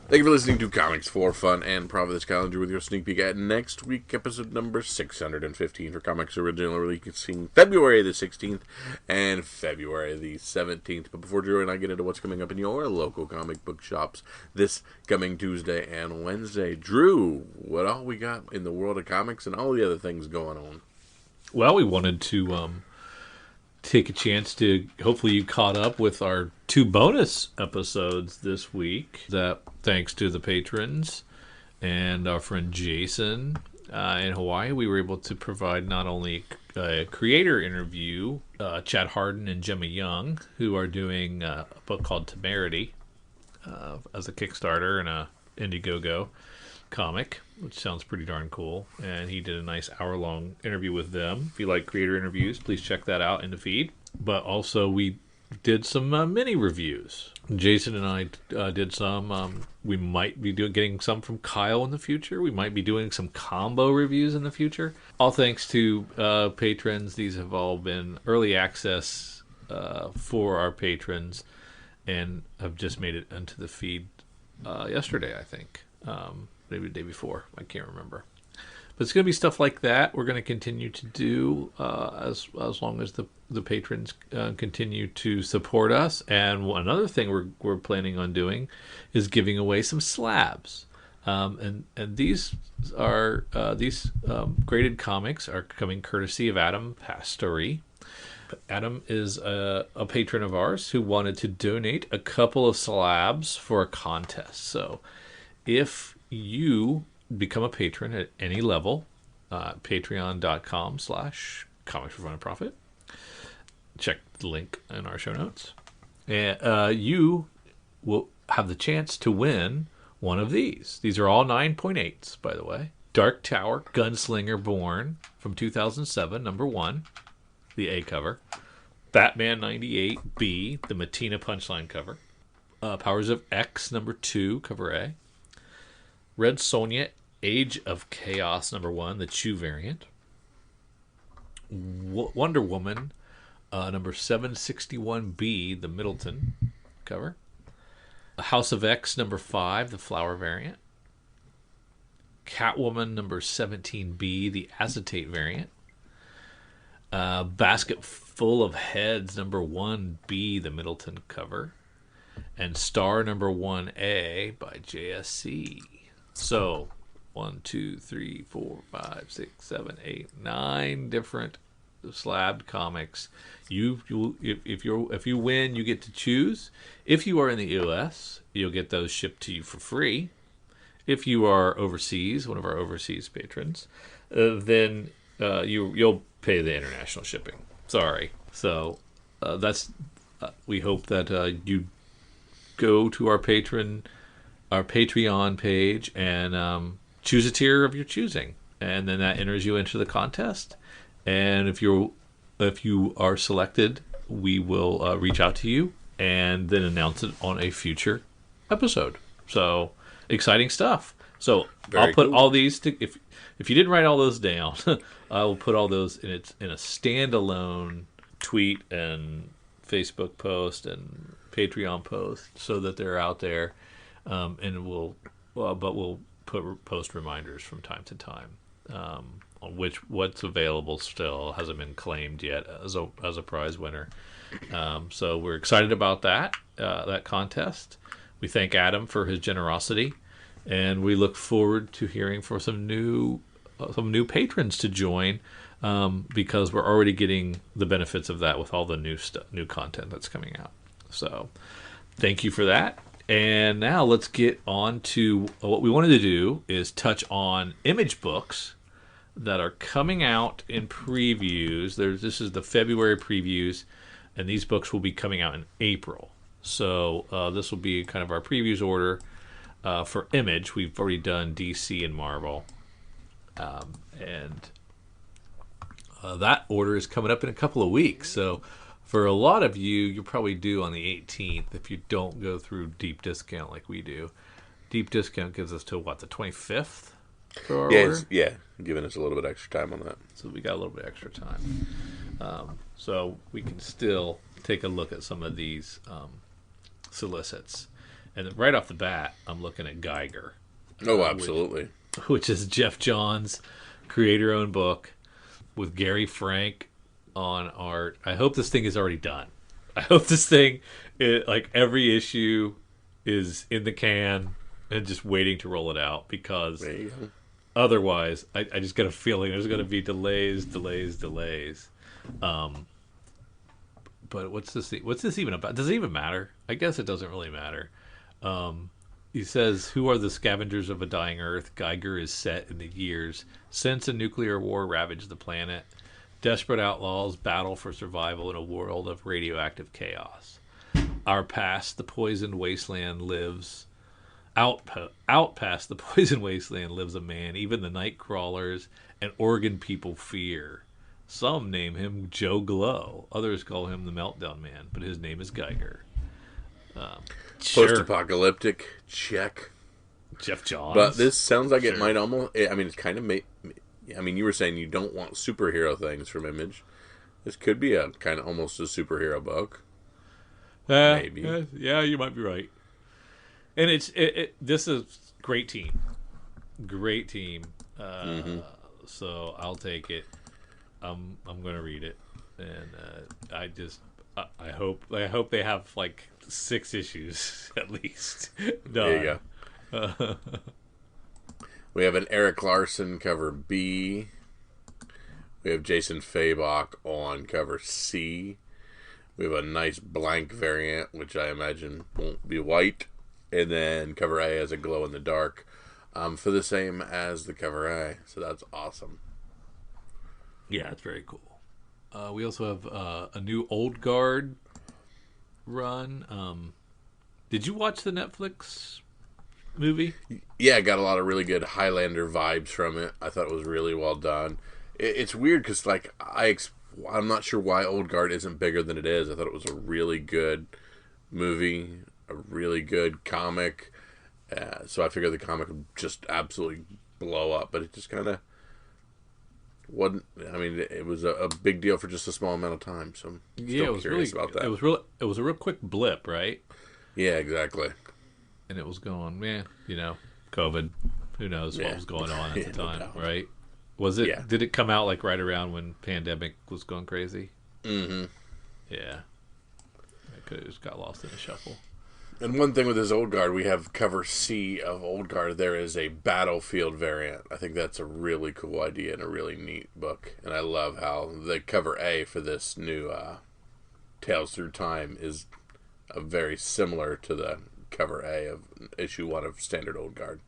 Thank you for listening to Comics for Fun and Profit. This calendar with your sneak peek at next week, episode number 615 for comics originally releasing February the 16th and February the 17th. But before Drew and I get into what's coming up in your local comic book shops this coming Tuesday and Wednesday, Drew, what all we got in the world of comics and all the other things going on? Well, we wanted to take a chance to, hopefully you caught up with our 2 bonus episodes this week, that thanks to the patrons and our friend Jason in Hawaii, we were able to provide not only a creator interview, Chad Harden and Gemma Young, who are doing a book called Temerity as a Kickstarter and a Indiegogo comic, which sounds pretty darn cool. And he did a nice hour-long interview with them. If you like creator interviews, please check that out in the feed. But also, we did some mini reviews. Jason and I did some. We might be getting some from Kyle in the future. We might be doing some combo reviews in the future. All thanks to patrons. These have all been early access for our patrons and have just made it into the feed yesterday, I think. Maybe the day before. I can't remember. But it's going to be stuff like that we're going to continue to do as long as the patrons continue to support us. And another thing we're planning on doing is giving away some slabs. And these are graded comics are coming courtesy of Adam Pastore. Adam is a patron of ours who wanted to donate a couple of slabs for a contest. So if you become a patron at any level, patreon.com/comics for fun and profit. Check the link in our show notes. And you will have the chance to win one of these. These are all 9.8s, by the way. Dark Tower Gunslinger Born from 2007, number 1, the A cover. Batman 98 B, the Matina Punchline cover. Powers of X, number 2, cover A. Red Sonja, Age of Chaos, number 1, the Chew variant. Wonder Woman, number 761B, the Middleton cover. House of X, number 5, the Flower variant. Catwoman, number 17B, the Acetate variant. Basket Full of Heads, number 1B, the Middleton cover. And Star, number 1A, by JSC. So, 1, 2, 3, 4, 5, 6, 7, 8, 9 different slabbed comics. If you win, you get to choose. If you are in the U.S., you'll get those shipped to you for free. If you are overseas, one of our overseas patrons, then you'll pay the international shipping. Sorry. So that's we hope that you go to our Patreon page and choose a tier of your choosing, and then that enters you into the contest. And if you are selected, we will reach out to you and then announce it on a future episode. So exciting stuff. So I'll put all these to, if you didn't write all those down, I will put all those in a standalone tweet and Facebook post and Patreon post so that they're out there. And we'll post reminders from time to time on what's available still hasn't been claimed yet as a prize winner. So we're excited about that contest. We thank Adam for his generosity, and we look forward to hearing from some new patrons to join because we're already getting the benefits of that with all the new content that's coming out. So thank you for that. And now let's get on to what we wanted to do is touch on image books that are coming out in previews. This is the February previews, and these books will be coming out in April. So this will be kind of our previews order for Image. We've already done DC and Marvel. And that order is coming up in a couple of weeks. So for a lot of you, you're probably due on the 18th if you don't go through deep discount like we do. Deep discount gives us to, the 25th for our order? Yeah, giving us a little bit extra time on that. So we got a little bit extra time. So we can still take a look at some of these solicits. And right off the bat, I'm looking at Geiger, Oh, absolutely. which is Jeff Johns' creator-owned book with Gary Frank on art. I hope this thing is already done. I hope this thing, like every issue, is in the can and just waiting to roll it out, because There you go. otherwise, I just get a feeling there's going to be delays. But what's this even about? Does it even matter? I guess it doesn't really matter. He says, "Who are the scavengers of a dying Earth?" Geiger is set in the years since a nuclear war ravaged the planet. Desperate outlaws battle for survival in a world of radioactive chaos. Our past, the poisoned wasteland, lives. Out past the poison wasteland lives a man even the night crawlers and Oregon people fear. Some name him Joe Glow. Others call him the Meltdown Man, but his name is Geiger. Sure. Post-apocalyptic, check. Jeff Johns. But this sounds like it Sure. might almost... I mean, it's kind of... I mean, you were saying you don't want superhero things from Image. This could be a kind of almost a superhero book. Maybe. Yeah, you might be right. And this is great team. So I'll take it. I'm going to read it, and I hope they have like 6 issues at least done. There you go. We have an Eric Larson cover B. We have Jason Fabok on cover C. We have a nice blank variant, which I imagine won't be white. And then cover A has a glow in the dark for the same as the cover A. So that's awesome. Yeah, it's very cool. We also have a new Old Guard run. Did you watch the Netflix movie? Yeah, got a lot of really good Highlander vibes from it. I thought it was really well done. It's weird because like I'm not sure why Old Guard isn't bigger than it is. I thought it was a really good movie, a really good comic. So I figured the comic would just absolutely blow up, but it just kind of wasn't. I mean, it was a big deal for just a small amount of time. So I'm still It was curious really about that. It was a real quick blip, right? Yeah, exactly. And it was going, COVID. Who knows what was going on at the no time, doubt. right? Was it? Yeah. Did it come out like right around when pandemic was going crazy? Mm-hmm. Yeah. It could have just got lost in the shuffle. And one thing with this Old Guard, we have cover C of Old Guard. There is a battlefield variant. I think that's a really cool idea and a really neat book. And I love how the cover A for this new Tales Through Time is very similar to the cover A of issue 1 of Standard Old Guard.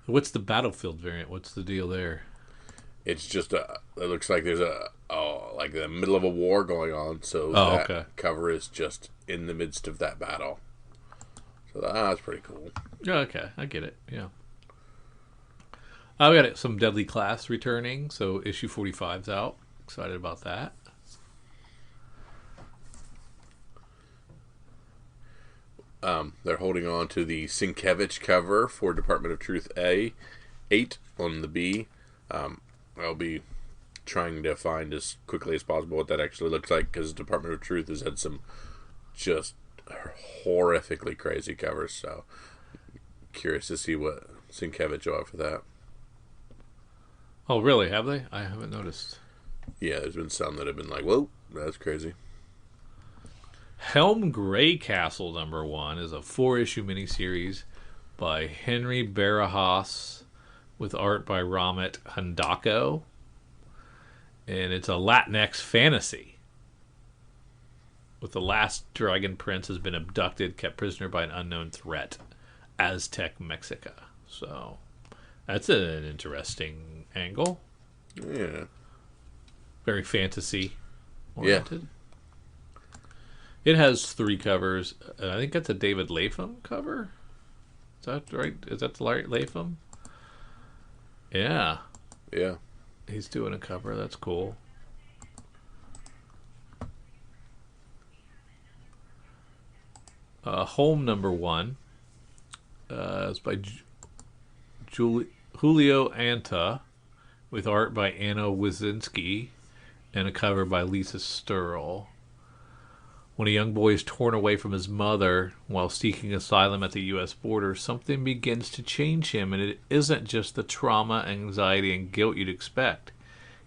What's the battlefield variant? What's the deal there? It's just it looks like there's like the middle of a war going on, so okay. cover is just in the midst of that battle. So that's pretty cool. Yeah, okay, I get it. Yeah. We got some Deadly Class returning, so issue 45's out. Excited about that. They're holding on to the Sienkiewicz cover for Department of Truth A, 8 on the B. I'll be trying to find as quickly as possible what that actually looks like, because Department of Truth has had some just horrifically crazy covers. So curious to see what Sienkiewicz will have for that. Oh, really? Have they? I haven't noticed. Yeah, there's been some that have been like, whoa, that's crazy. Helm Greycastle #1 is a 4-issue miniseries by Henry Barajas with art by Ramit Handako. And it's a Latinx fantasy with the last dragon prince has been abducted, kept prisoner by an unknown threat, Aztec Mexico. So that's an interesting angle. Yeah. Very fantasy oriented. Yeah. It has 3 covers. I think that's a David Lapham cover. Is that right? Is that the Lapham? Yeah. Yeah. He's doing a cover. That's cool. Home #1 is by Julio Anta with art by Anna Wazinski and a cover by Lisa Sturl. When a young boy is torn away from his mother while seeking asylum at the U.S. border, something begins to change him, and it isn't just the trauma, anxiety, and guilt you'd expect.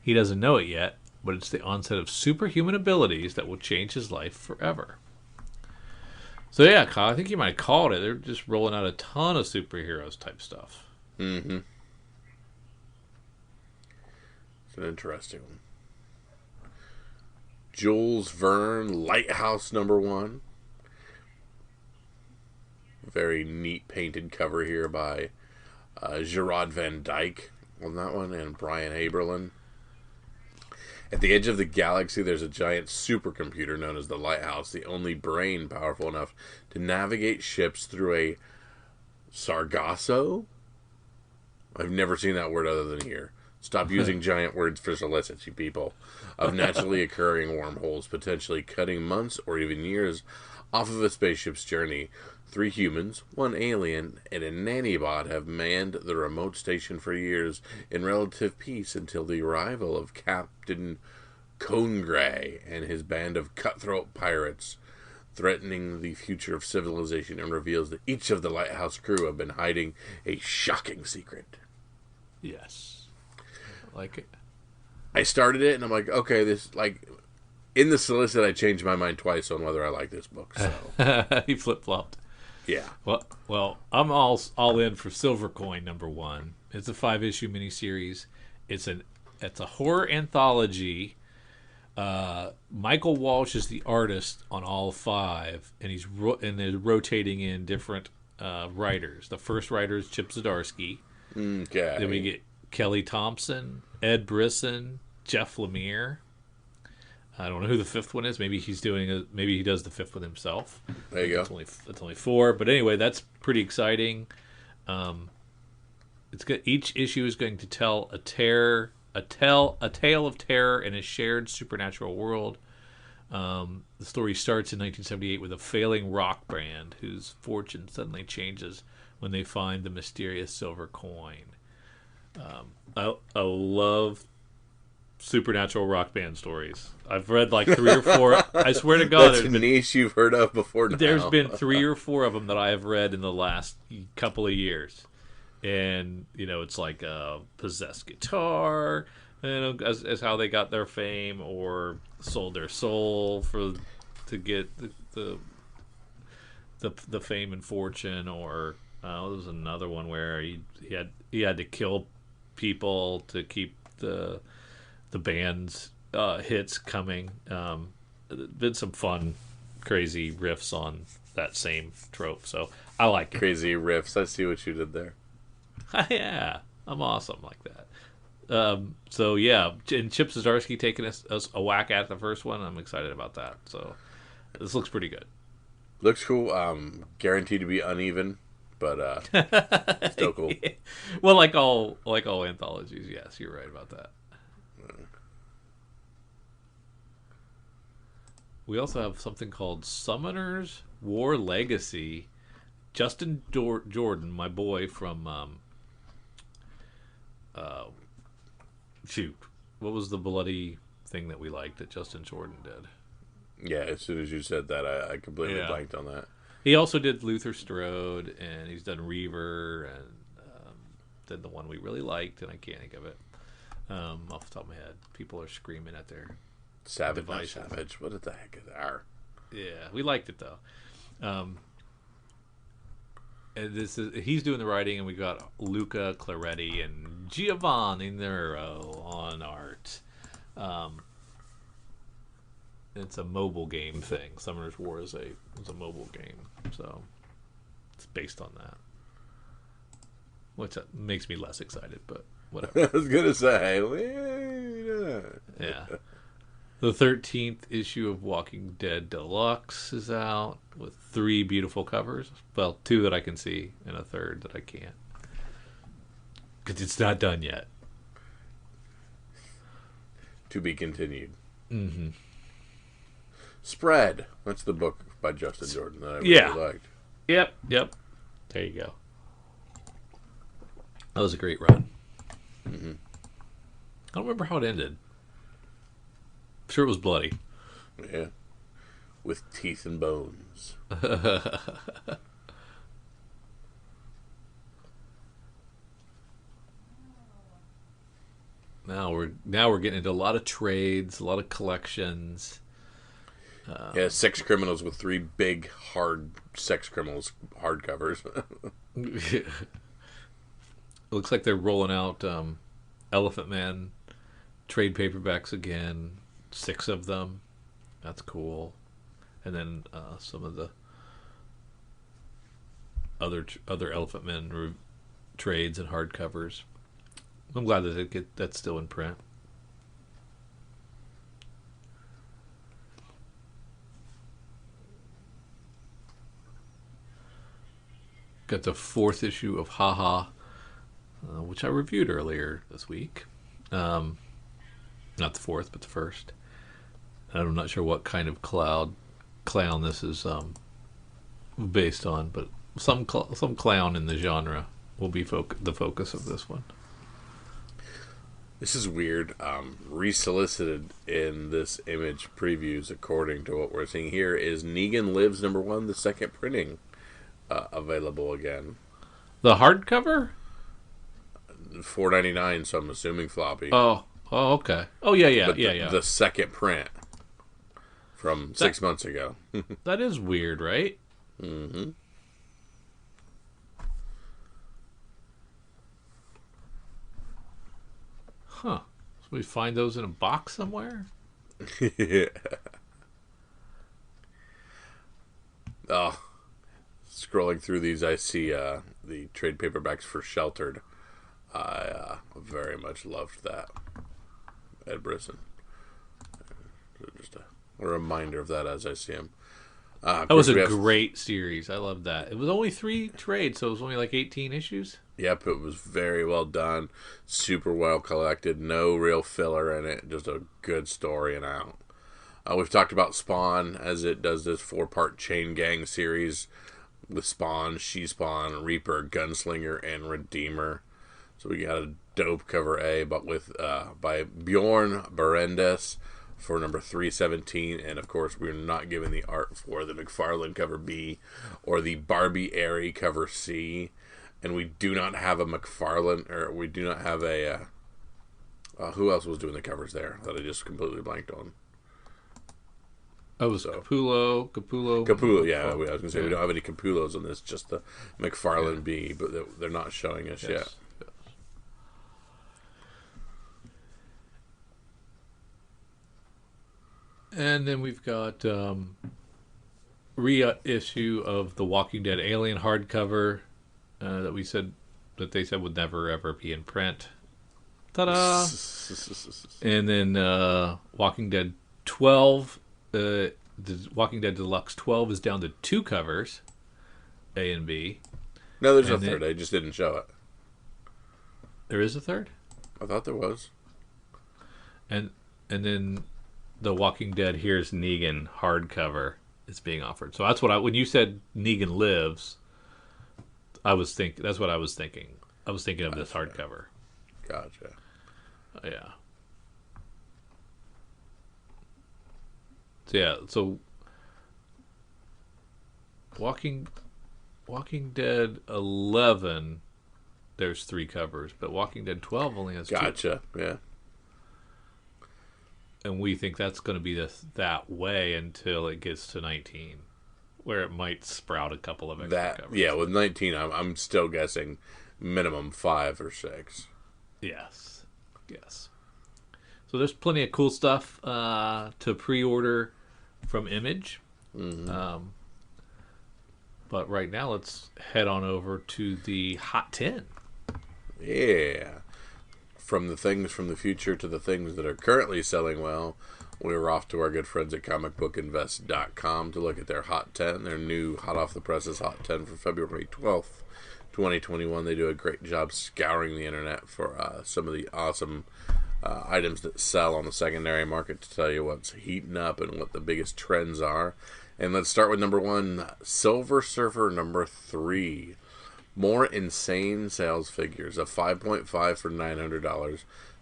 He doesn't know it yet, but it's the onset of superhuman abilities that will change his life forever. So yeah, Kyle, I think you might have called it. They're just rolling out a ton of superheroes type stuff. Mm-hmm. It's an interesting one. Jules Verne, Lighthouse #1. Very neat painted cover here by Gerard Van Dyke on that one, and Brian Haberlin. At the edge of the galaxy, there's a giant supercomputer known as the Lighthouse, the only brain powerful enough to navigate ships through a Sargasso? I've never seen that word other than here. Stop using giant words for solicits, you people. Of naturally occurring wormholes, potentially cutting months or even years off of a spaceship's journey. 3 humans, 1 alien, and a nanny-bot have manned the remote station for years in relative peace until the arrival of Captain Conegray and his band of cutthroat pirates, threatening the future of civilization, and reveals that each of the Lighthouse crew have been hiding a shocking secret. Yes. I like it. I started it, and I'm like, okay, this, like, in the solicit, I changed my mind twice on whether I like this book, so. He flip-flopped. Yeah. Well, I'm all in for Silver Coin #1. It's a 5-issue miniseries. It's a horror anthology. Michael Walsh is the artist on all 5, and they're rotating in different writers. The first writer is Chip Zdarsky. Okay. Then we get Kelly Thompson, Ed Brisson, Jeff Lemire. I don't know who the 5th one is. Maybe he does the 5th one himself. There you go. It's only 4, but anyway, that's pretty exciting. It's good. Each issue is going to tell a tale of terror in a shared supernatural world. The story starts in 1978 with a failing rock band whose fortune suddenly changes when they find the mysterious silver coin. I love supernatural rock band stories. I've read like 3 or 4. I swear to God, that's a niche you've heard of before now. There's been 3 or 4 of them that I have read in the last couple of years. And, it's like a possessed guitar, as how they got their fame, or sold their soul to get the fame and fortune, or there was another one where he had to kill people to keep the band's hits coming. Been some fun, crazy riffs on that same trope, so I like it. Crazy riffs. I see what you did there. Yeah, I'm awesome like that. So yeah, and Chip Zdarsky taking us a whack at the first one. I'm excited about that. So this looks pretty good. Looks cool. Guaranteed to be uneven, but still cool. Yeah. Well, like all anthologies, yes, you're right about that. We also have something called Summoner's War Legacy. Justin Jordan, my boy from what was the bloody thing that we liked that Justin Jordan did? Yeah, as soon as you said that, I completely blanked on that. He also did Luther Strode, and he's done Reaver, and did the one we really liked, and I can't think of it off the top of my head. People are screaming at their Savage. What the heck is that? Yeah, we liked it though. And he's doing the writing, and we got Luca Claretti and Giovanni Nero on art. It's a mobile game thing. Summoner's War is a mobile game, so it's based on that, which makes me less excited, but whatever. I was gonna say, yeah. The 13th issue of Walking Dead Deluxe is out with 3 beautiful covers. Well, 2 that I can see and a 3rd that I can't, because it's not done yet. To be continued. Mm-hmm. Spread. That's the book by Justin Jordan that I really liked. Yep. There you go. That was a great run. Mm-hmm. I don't remember how it ended. I'm sure it was bloody. Yeah. with teeth and bones. Now we're getting into a lot of trades, a lot of collections. Yeah, sex criminals with 3 big hard sex criminals hardcovers. Looks like they're rolling out Elephant Man trade paperbacks again. 6 of them. That's cool. And then some of the other Elephant Man trades and hardcovers. I'm glad that that's still in print. Got the 4th issue of Haha, which I reviewed earlier this week. Not the 4th, but the 1st. I'm not sure what kind of clown this is based on, but some clown in the genre will be the focus of this one. This is weird. Resolicited in this Image previews, according to what we're seeing here, is Negan Lives #1, the second printing, available again. The hardcover? $4.99, so I'm assuming floppy. Oh, okay. Oh, yeah. But the second print from 6 months ago. That is weird, right? Mm-hmm. Huh. So we find those in a box somewhere? Yeah. Oh, scrolling through these, I see the trade paperbacks for Sheltered. I very much loved that. Ed Brisson. Just a reminder of that as I see him. That was a great series. I loved that. It was only 3 trades, so it was only like 18 issues. Yep, it was very well done. Super well collected. No real filler in it. Just a good story and out. We've talked about Spawn as it does this 4-part Chain Gang series with Spawn, She-Spawn, Reaper, Gunslinger, and Redeemer. So we got a dope cover A, but with by Bjorn Berendes for number 317, and of course we're not given the art for the McFarlane cover B or the Barbie Airy cover C, and we do not have a McFarlane, or we do not have a who else was doing the covers there that I just completely blanked on. Oh, it was Capullo. Yeah, I was going to say we don't have any Capullos on this, just the McFarlane B, but they're not showing us yet. And then we've got reissue of the Walking Dead Alien hardcover that they said would never ever be in print. Ta-da! And then Walking Dead 12, the Walking Dead Deluxe 12 is down to 2 covers, A and B. No, there's a third. I just didn't show it. There is a third? I thought there was. And then the Walking Dead Here's Negan hardcover is being offered. So that's what when you said Negan Lives, that's what I was thinking. I was thinking of this hardcover. Gotcha. Yeah. So Walking Dead 11, there's 3 covers, but Walking Dead 12 only has 2. Gotcha. Yeah. And we think that's going to be that way until it gets to 19, where it might sprout a couple of extra covers. Yeah, with 19, I'm still guessing minimum 5 or 6. Yes. So there's plenty of cool stuff to pre-order from Image. Mm-hmm. But right now, let's head on over to the Hot 10. Yeah. From the things from the future to the things that are currently selling well, we're off to our good friends at comicbookinvest.com to look at their Hot 10, their new hot off the presses Hot 10 for February 12th, 2021. They do a great job scouring the internet for some of the awesome items that sell on the secondary market to tell you what's heating up and what the biggest trends are. And let's start with number 1, Silver Surfer number 3. More insane sales figures. A 5.5 for $900,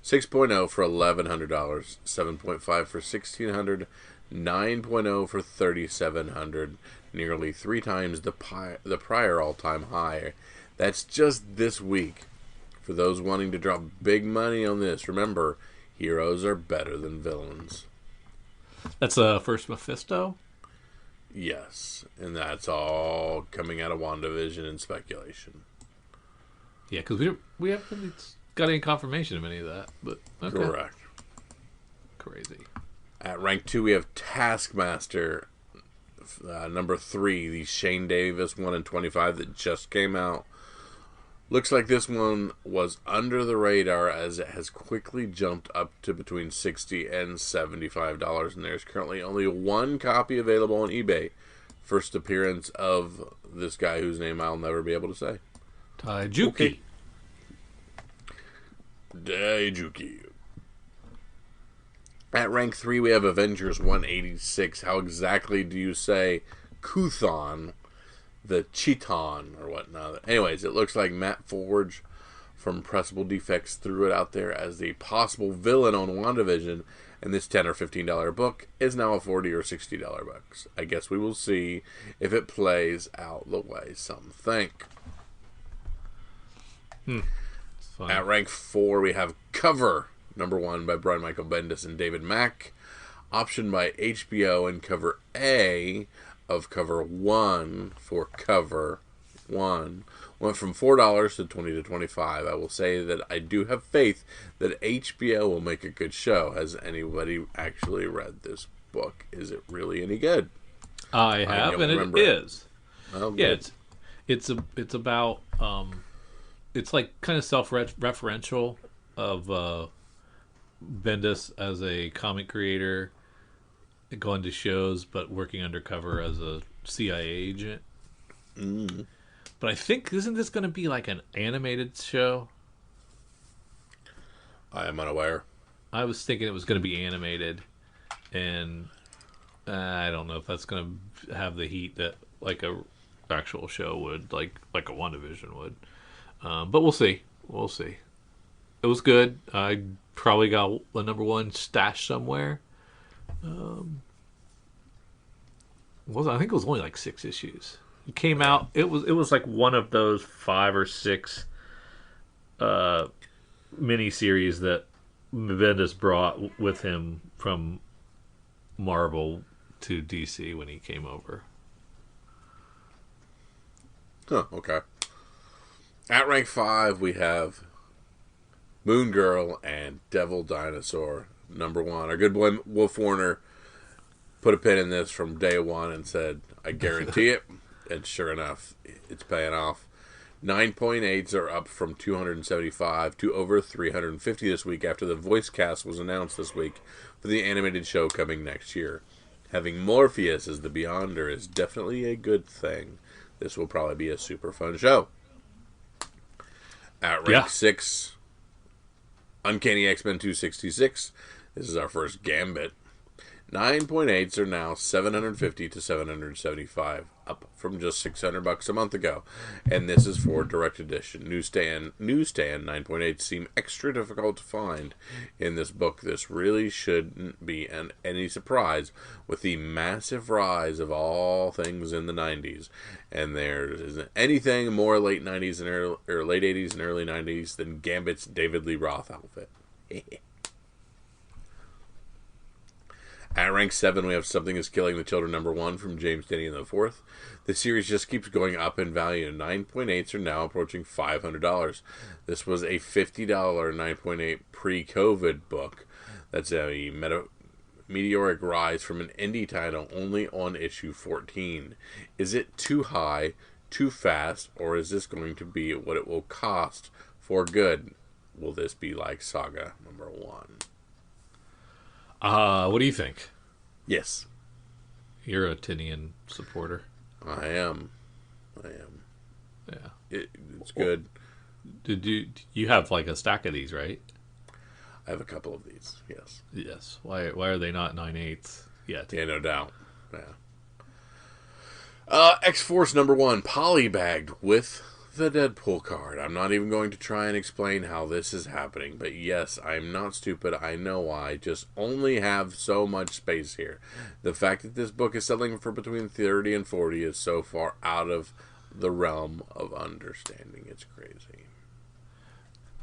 6.0 for $1,100, 7.5 for $1,600, 9.0 for 3,700, nearly 3 times the prior all-time high. That's just this week. For those wanting to drop big money on this, remember, heroes are better than villains. That's first Mephisto. Yes, and that's all coming out of WandaVision and speculation. Yeah, because we haven't got any confirmation of any of that. But okay. Correct. Crazy. At rank 2, we have Taskmaster, number 3, the Shane Davis 1 in 25 that just came out. Looks like this one was under the radar as it has quickly jumped up to between $60 and $75, and there's currently only one copy available on eBay. First appearance of this guy whose name I'll never be able to say. Daijuki. Okay. Daijuki. At rank 3, we have Avengers 186. How exactly do you say Kuthon, the Cheeton, or whatnot? Anyways, it looks like Matt Forge from Pressable Defects threw it out there as the possible villain on WandaVision, and this $10 or $15 book is now a $40 or $60 book. I guess we will see if it plays out the way some think. At rank 4, we have Cover, number 1 by Brian Michael Bendis and David Mack, optioned by HBO, and cover A of cover 1 for cover 1 went from $4 to $20 to $25. I will say that I do have faith that HBO will make a good show. Has anybody actually read this book? Is it really any good? I have, and it is. Oh, yeah, it's about it's like kind of self-referential of Bendis as a comic creator, going to shows, but working undercover as a CIA agent. Mm. But I think, isn't this going to be like an animated show? I am unaware. I was thinking it was going to be animated, and I don't know if that's going to have the heat that like a actual show would, like a WandaVision would. But we'll see. We'll see. It was good. I probably got the number 1 stashed somewhere. I think it was only like 6 issues. It came out. It was like one of those 5 or 6 miniseries that Bendis brought with him from Marvel to DC when he came over. Huh, okay. At rank 5, we have Moon Girl and Devil Dinosaur, number 1. Our good boy Wolf Warner put a pin in this from day 1 and said, I guarantee it. And sure enough, it's paying off. 9.8s are up from 275 to over 350 this week after the voice cast was announced this week for the animated show coming next year. Having Morpheus as the Beyonder is definitely a good thing. This will probably be a super fun show. At rank 6, Uncanny X-Men 266. This is our first Gambit. 9.8s are now $750 to $775, up from just $600 a month ago. And this is for direct edition. Newsstand 9.8s seem extra difficult to find in this book. This really shouldn't be any surprise with the massive rise of all things in the 90s. And there isn't anything more late 90s and or late 80s and early 90s than Gambit's David Lee Roth outfit. At rank 7, we have Something is Killing the Children, number 1 from James Denny IV. The series just keeps going up in value. 9.8s are now approaching $500. This was a $50 9.8 pre-COVID book. That's a meteoric rise from an indie title only on issue 14. Is it too high, too fast, or is this going to be what it will cost for good? Will this be like Saga number 1? What do you think? Yes. You're a Tinian supporter. I am. Yeah. It's good. Did you have like a stack of these, right? I have a couple of these, yes. Yes. Why are they not 9/8 yet? Yeah, no doubt. Yeah. X-Force number 1, polybagged with The Deadpool card. I'm not even going to try and explain how this is happening, but yes, I'm not stupid. I know why. Just only have so much space here. The fact that this book is selling for between 30 and 40 is so far out of the realm of understanding. It's crazy.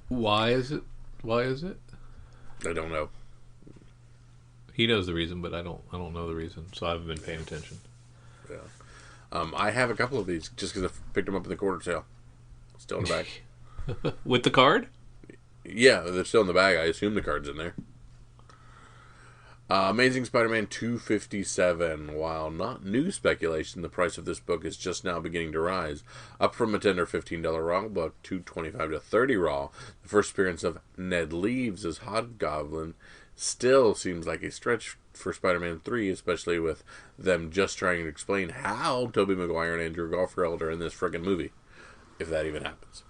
Why is it? Why is it? I don't know. He knows the reason, but I don't. I don't know the reason, so I haven't been paying attention. Yeah. I have a couple of these just because I picked them up in the quarter sale. Still in the bag. With the card? Yeah, they're still in the bag. I assume the card's in there. Amazing Spider-Man 257. While not new speculation, the price of this book is just now beginning to rise. Up from a tender $15 raw book to $25 to $30 raw. The first appearance of Ned Leaves as Hobgoblin still seems like a stretch for Spider-Man 3, especially with them just trying to explain how Tobey Maguire and Andrew Garfield are in this friggin' movie. If that even happens.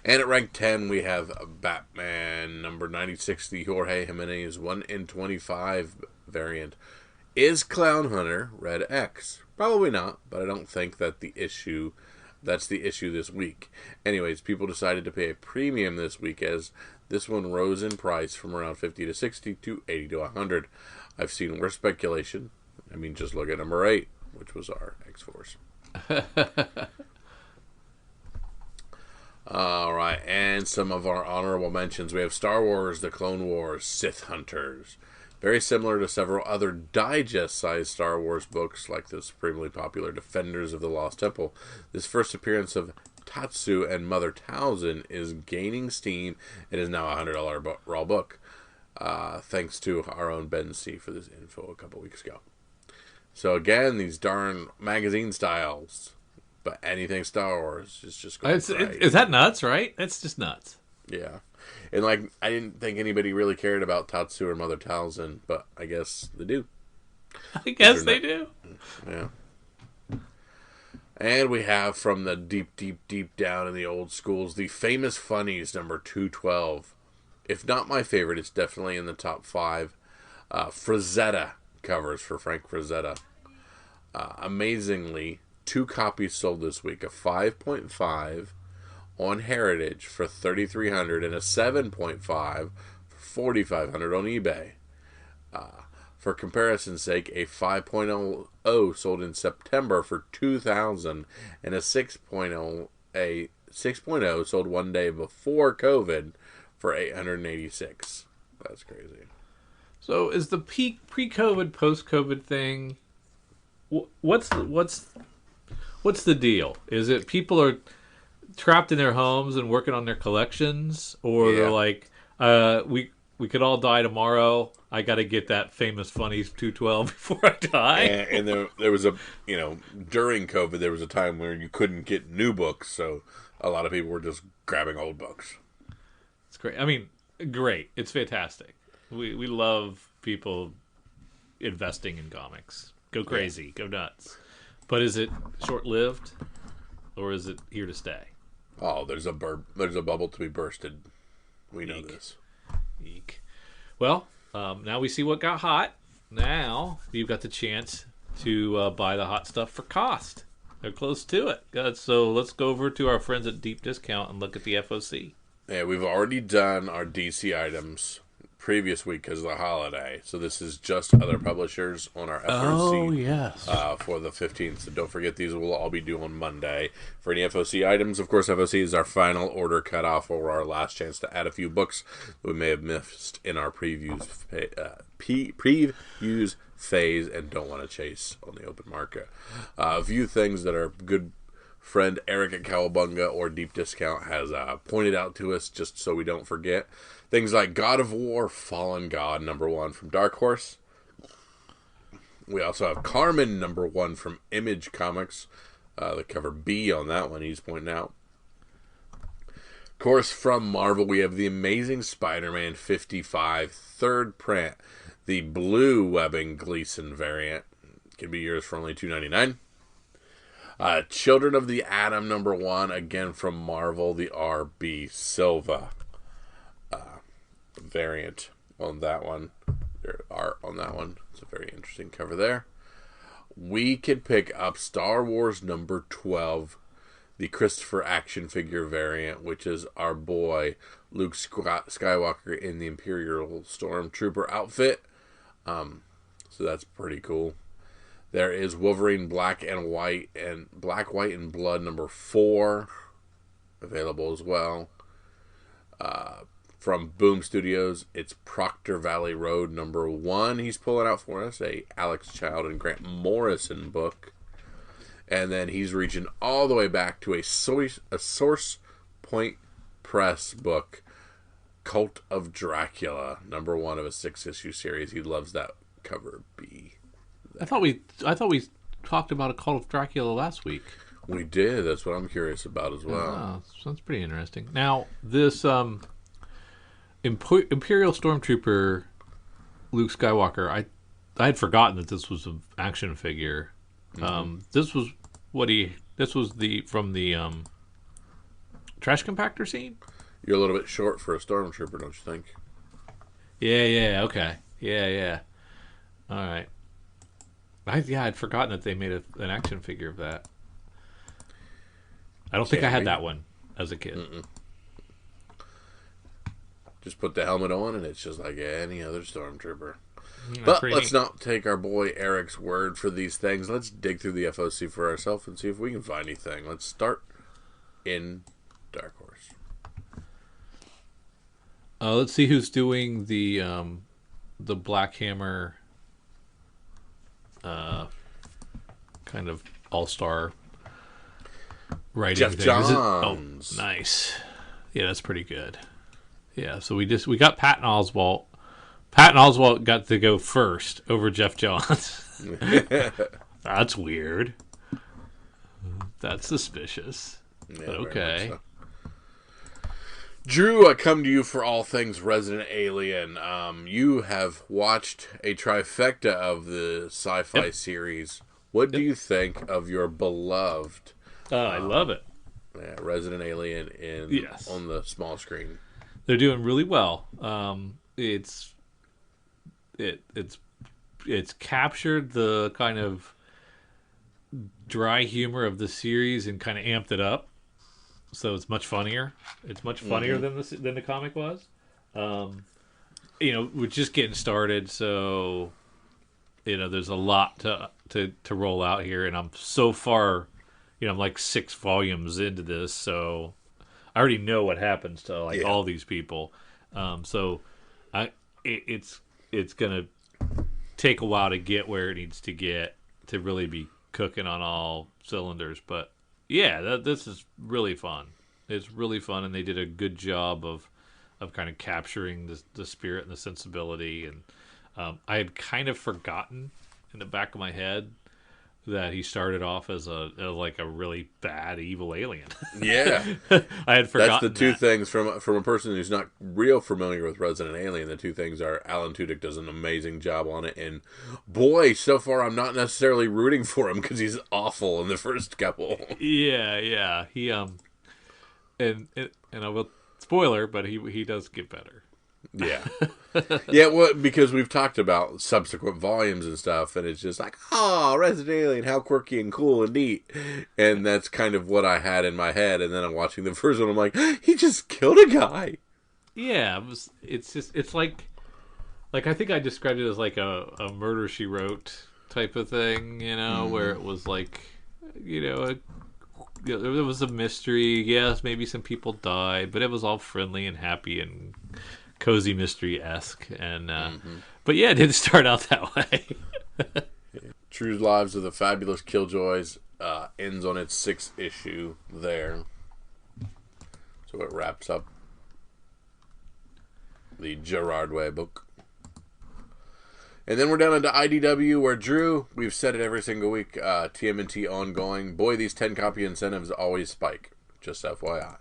And at rank 10, we have Batman number 96, the Jorge Jimenez 1 in 25 variant. Is Clown Hunter Red X? Probably not, but I don't think that's the issue this week. Anyways, people decided to pay a premium this week as this one rose in price from around 50 to 60 to 80 to 100. I've seen worse speculation. I mean, just look at number 8, which was our X-Force. Alright, and some of our honorable mentions. We have Star Wars, The Clone Wars, Sith Hunters. Very similar to several other digest-sized Star Wars books, like the supremely popular Defenders of the Lost Temple. This first appearance of Tatsu and Mother Talzin is gaining steam and is now a $100 raw book. Thanks to our own Ben C. for this info a couple weeks ago. So again, these darn magazine styles, but anything Star Wars is just going Is that nuts, right? That's just nuts. Yeah. And like, I didn't think anybody really cared about Tatsu or Mother Talzin, but I guess they do. I guess they do. Yeah. And we have from the deep, deep, deep down in the old schools, the Famous Funnies number 212. If not my favorite, it's definitely in the top 5. Frazetta covers for Frank Frazetta. Amazingly, 2 copies sold this week. A 5.5 on Heritage for $3,300 and a 7.5 for $4,500 on eBay. For comparison's sake, a 5.0 sold in September for $2,000 and a 6.0 sold one day before COVID for $886. That's crazy. So is the pre-COVID, post-COVID thing? What's the deal? Is it people are trapped in their homes and working on their collections, or they're like, we could all die tomorrow. I got to get that Famous Funnies 212 before I die. And there was during COVID, there was a time where you couldn't get new books, so a lot of people were just grabbing old books. It's great. I mean, great. It's fantastic. We love people investing in comics. Go crazy. Go nuts. But is it short-lived, or is it here to stay? Oh, there's a bubble to be bursted. We know this. Eek. Well, now we see what got hot. Now you've got the chance to buy the hot stuff for cost. They're close to it. Good. So let's go over to our friends at Deep Discount and look at the FOC. Yeah, we've already done our DC items previous week because of the holiday. So this is just other publishers on our FOC. Oh, yes. For the 15th. So don't forget, these will all be due on Monday. For any FOC items, of course, FOC is our final order cutoff, or our last chance to add a few books that we may have missed in our previews phase and don't want to chase on the open market. A few things that our good friend Eric at Cowabunga or Deep Discount has pointed out to us, just so we don't forget. Things like God of War, Fallen God, #1 from Dark Horse. We also have Carmen, #1 from Image Comics. The cover B on that one, he's pointing out. Of course, from Marvel, we have the Amazing Spider-Man 55 third print. The blue webbing Gleason variant. Can be yours for only $2.99. Children of the Atom, #1, again from Marvel, the R.B. Silva variant on that one. There's art on that one. It's a very interesting cover there. we could pick up Star Wars number 12, the Christopher action figure variant, which is our boy Luke Skywalker in the Imperial Stormtrooper outfit. So that's pretty cool. There is Wolverine Black, White, and Blood number 4 available as well. From Boom Studios, it's Proctor Valley Road number 1. He's pulling out for us a Alex Child and Grant Morrison book. And then he's reaching all the way back to a Source Point Press book, Cult of Dracula, number 1 of a 6-issue series. He loves that cover B. I thought we talked about a Cult of Dracula last week. We did. That's what I'm curious about as well. Oh, sounds pretty interesting. Now, this Imperial Stormtrooper Luke Skywalker, I had forgotten that this was an action figure. This was from the trash compactor scene. You're a little bit short for a stormtrooper, don't you think? Yeah, okay. Yeah. All right. I'd forgotten that they made an action figure of that. I don't think I had that one as a kid. Just put the helmet on, and it's just like any other stormtrooper. But let's not take our boy Eric's word for these things. Let's dig through the FOC for ourselves and see if we can find anything. Let's start in Dark Horse. Let's see who's doing the Black Hammer kind of all-star writing Jeff thing. Johns. Oh, nice. Yeah, that's pretty good. Yeah, so we got Patton Oswalt. Patton Oswalt got to go first over Jeff Johns. That's weird. That's suspicious. Yeah, but okay. So. Drew, I come to you for all things Resident Alien. You have watched a trifecta of the sci-fi series. What do you think of your beloved? I love it. Yeah, Resident Alien on the small screen. They're doing really well. It's captured the kind of dry humor of the series and kind of amped it up, so it's much funnier. It's much funnier than the comic was. We're just getting started, so there's a lot to roll out here, and I'm so far, I'm like 6 volumes into this, so I already know what happens to all these people. So it's gonna take a while to get where it needs to get to really be cooking on all cylinders. But yeah, this is really fun. It's really fun, and they did a good job of kind of capturing the spirit and the sensibility. And I had kind of forgotten in the back of my head that he started off as a really bad evil alien. Yeah, I had forgotten. That's the two things from a person who's not real familiar with Resident Alien. The two things are Alan Tudyk does an amazing job on it, and boy, so far I'm not necessarily rooting for him because he's awful in the first couple. Yeah. He and I will spoiler, but he does get better. Yeah. Yeah, well, because we've talked about subsequent volumes and stuff, and it's just like, Resident Alien, how quirky and cool and neat. And that's kind of what I had in my head, and then I'm watching the first one, I'm like, he just killed a guy. Yeah, it's like I think I described it as like a Murder, She Wrote type of thing, where it was like, there was a mystery, yes, maybe some people died, but it was all friendly and happy and cozy mystery-esque, and but yeah, it didn't start out that way. True Lives of the Fabulous Killjoys ends on its 6th issue there, so it wraps up the Gerard Way book, and then we're down into IDW, where Drew, we've said it every single week, TMNT ongoing. Boy, these 10-copy incentives always spike. Just FYI.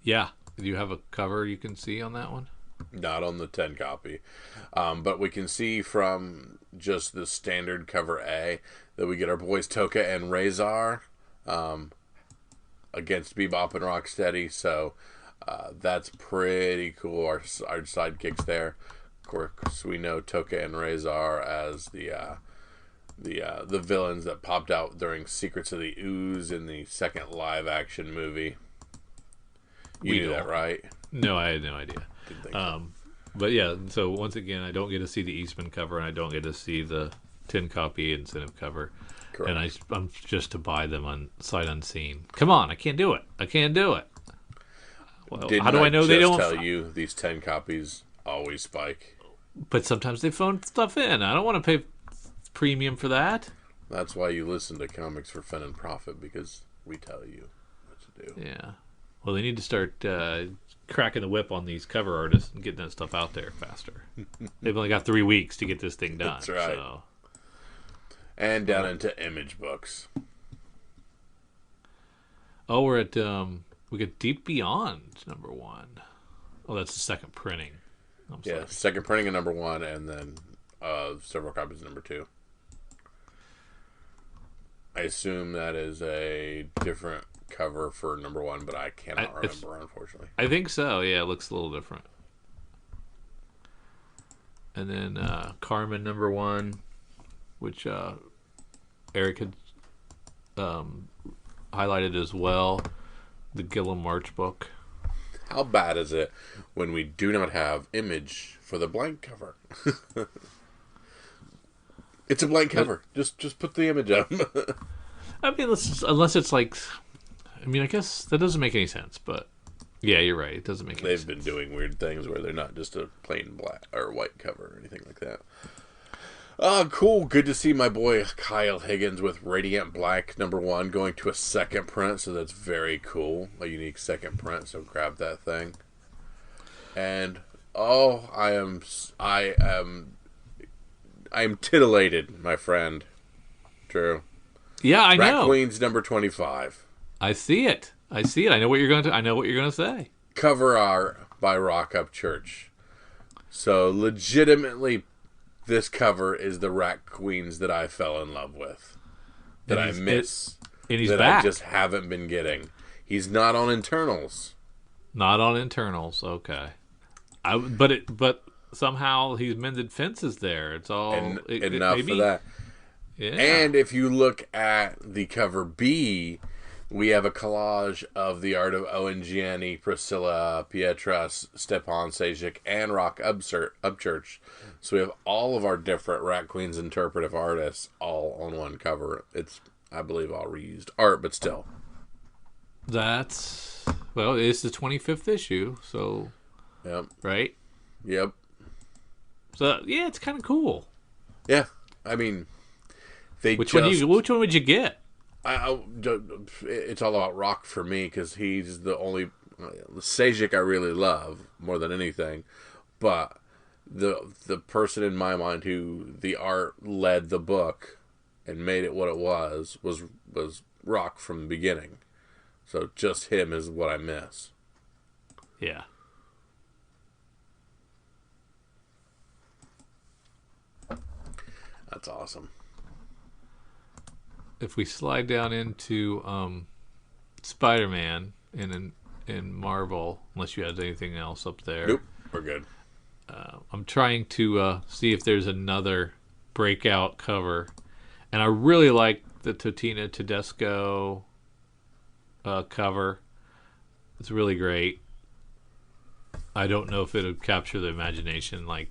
Yeah. Do you have a cover you can see on that one? Not on the 10 copy. But we can see from just the standard cover A that we get our boys Toka and Razor against Bebop and Rocksteady. So that's pretty cool. Our sidekicks there. Of course, we know Toka and Razor as the the villains that popped out during Secrets of the Ooze in the second live action movie. You knew that, right? No, I had no idea. Didn't think so. But yeah, so once again, I don't get to see the Eastman cover, and I don't get to see the 10 copy incentive cover. Correct. And I'm just to buy them on sight unseen. Come on, I can't do it. Well, Didn't how do I know they don't? tell you these 10 copies always spike? But sometimes they phone stuff in. I don't want to pay premium for that. That's why you listen to Comics for Fun and Profit, because we tell you what to do. Yeah. Well, they need to start cracking the whip on these cover artists and getting that stuff out there faster. They've only got 3 weeks to get this thing done. That's right. So. And down into Image Books. Oh, we're at we got Deep Beyond #1. Oh, that's the second printing. I'm sorry. Yeah, second printing of #1, and then several copies of #2. I assume that is a different cover for #1, but I cannot remember, unfortunately. I think so. Yeah, it looks a little different. And then Carmen #1, which Eric had highlighted as well. The Gillum March book. How bad is it when we do not have image for the blank cover? It's a blank cover. Just put the image up. I mean, unless it's like, I mean, I guess that doesn't make any sense. But yeah, you're right. It doesn't make any sense. They've been doing weird things where they're not just a plain black or white cover or anything like that. Cool. Good to see my boy Kyle Higgins with Radiant Black #1 going to a second print. So that's very cool. A unique second print. So grab that thing. And I am titillated, my friend. Drew. Yeah, I Rat know. Queens #25. I see it. I know what you're going to say. Cover art by Rock Up Church. So legitimately, this cover is the Rat Queens that I fell in love with, that I miss, and he's that back. I just haven't been getting. He's not on internals. Not on internals. Okay. But somehow he's mended fences there. It's all Enough for that. Yeah. And if you look at the cover B, we have a collage of the art of Owen Gianni, Priscilla, Pietras, Stepan Sajic, and Rock Upchurch. So we have all of our different Rat Queens interpretive artists all on one cover. It's, I believe, all reused art, but still. It's the 25th issue, so... Yep. Right? Yep. So, yeah, it's kind of cool. Yeah. I mean, Which one would you get? It's all about Rock for me, because he's the only... Sajic I really love more than anything, but the person in my mind who the art led the book and made it what it was Rock from the beginning. So just him is what I miss. Yeah. That's awesome. If we slide down into Spider-Man in Marvel, unless you had anything else up there. Nope, we're good. I'm trying to see if there's another breakout cover, and I really like the Totina Tedesco cover. It's really great. I don't know if it would capture the imagination like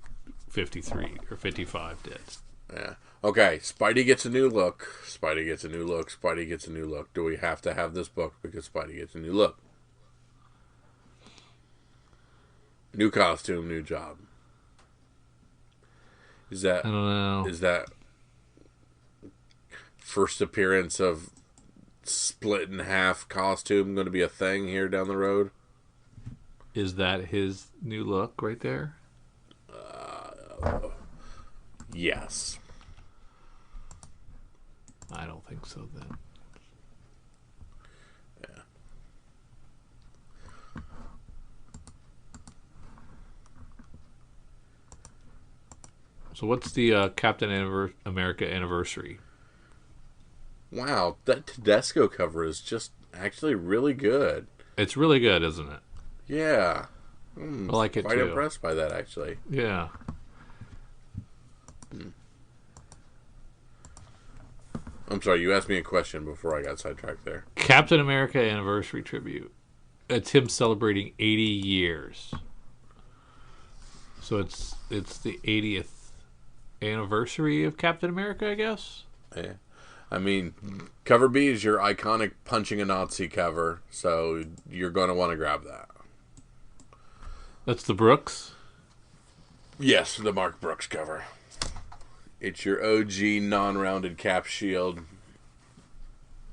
53 or 55 did. Yeah. Okay, Spidey gets a new look. Spidey gets a new look. Spidey gets a new look. Do we have to have this book because Spidey gets a new look? New costume, new job. I don't know. Is that first appearance of split in half costume going to be a thing here down the road? Is that his new look right there? Yes. I don't think so then. Yeah. So what's the Captain America anniversary? Wow, that Tedesco cover is just actually really good. It's really good, isn't it? Yeah. I like it quite too. Impressed by that, actually. Yeah. I'm sorry, you asked me a question before I got sidetracked there. Captain America Anniversary Tribute. It's him celebrating 80 years. So it's the 80th anniversary of Captain America, I guess. Yeah. I mean, cover B is your iconic punching a Nazi cover, so you're going to want to grab that. That's the Brooks. Yes, the Mark Brooks cover. It's your OG non-rounded cap shield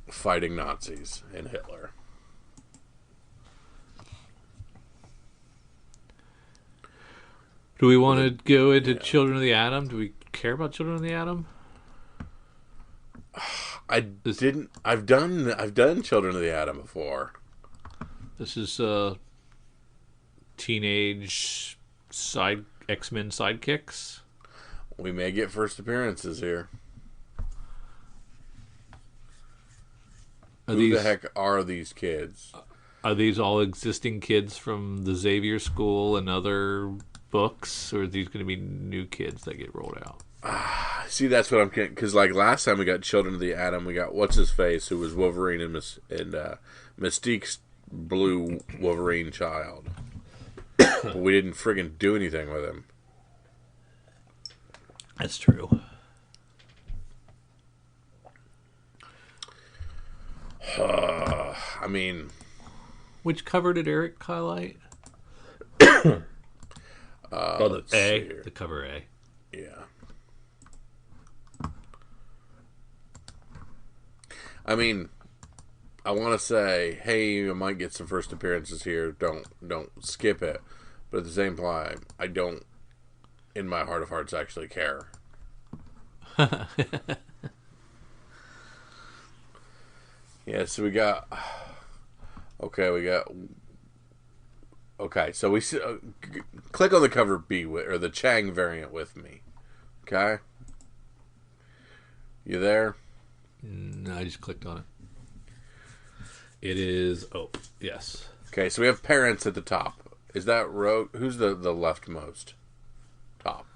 fighting Nazis and Hitler. Do we want to go into Children of the Atom? Do we care about Children of the Atom? I've done Children of the Atom before. This is teenage X-Men sidekicks. We may get first appearances here. Who the heck are these kids? Are these all existing kids from the Xavier School and other books, or are these going to be new kids that get rolled out? See, that's what I'm getting. Because like last time we got Children of the Atom, we got what's his face, who was Wolverine and Mystique's blue Wolverine child. But we didn't friggin' do anything with him. That's true. I mean, which cover did Eric highlight? The A, the cover A. Yeah. I mean, I want to say, hey, you might get some first appearances here. Don't skip it. But at the same time, I don't, in my heart of hearts, actually care. Yeah, so we got. Okay, so we click on the cover B or the Chang variant with me. Okay, you there? No, I just clicked on it. It is. Oh, yes. Okay, so we have parents at the top. Is that Rogue? Who's the leftmost top?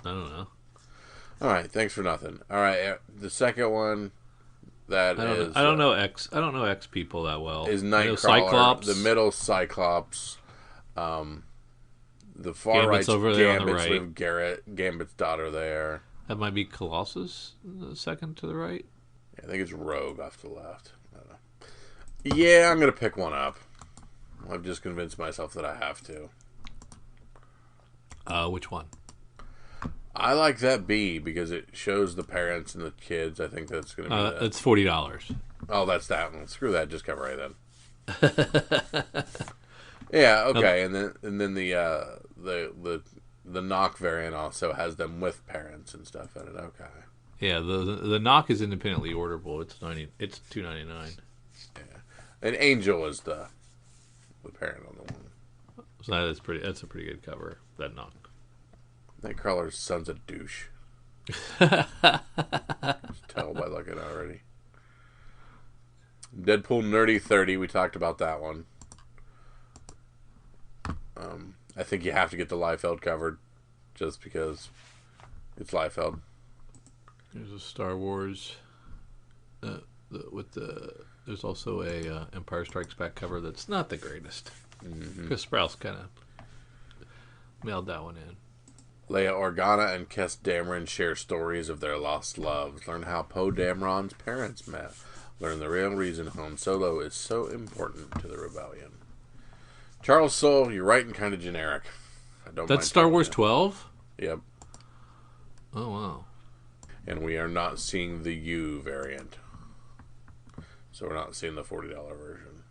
I don't know. All right, thanks for nothing. All right, the second one. I don't know X people that well. Is Nightcrawler, Cyclops, the middle Cyclops, the far right over there on the right. With Gambit's daughter there. That might be Colossus, the second to the right. Yeah, I think it's Rogue off to the left. I don't know. Yeah, I'm gonna pick one up. I've just convinced myself that I have to. Which one? I like that B because it shows the parents and the kids. I think that's going to be that. It's $40. Oh, that's that one. Screw that. Just cover A then. Yeah. Okay. And then the knock variant also has them with parents and stuff in it. Okay. Yeah. The knock is independently orderable. It's $2.99. Yeah. And Angel is the parent on the one. So that's a pretty good cover. That knock. Nightcrawler's son's a douche. Just tell by looking already. Deadpool Nerdy 30, we talked about that one. I think you have to get the Liefeld covered just because it's Liefeld. There's a Star Wars there's also a Empire Strikes Back cover that's not the greatest. Chris Sprouse kind of mailed that one in. Leia Organa and Kes Dameron share stories of their lost loves. Learn how Poe Dameron's parents met. Learn the real reason Han Solo is so important to the rebellion. Charles Soule, you're writing kind of generic. That's Star Wars 12? Yep. Oh, wow. And we are not seeing the U variant. So we're not seeing the $40 version.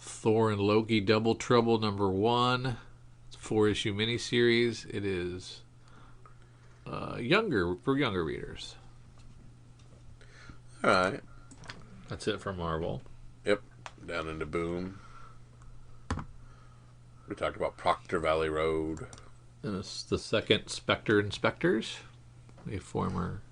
Thor and Loki Double Trouble #1. It's a 4-issue miniseries. It is for younger readers. All right. That's it for Marvel. Yep. Down into Boom. We talked about Proctor Valley Road. And it's the second Spectre Inspectors, a former.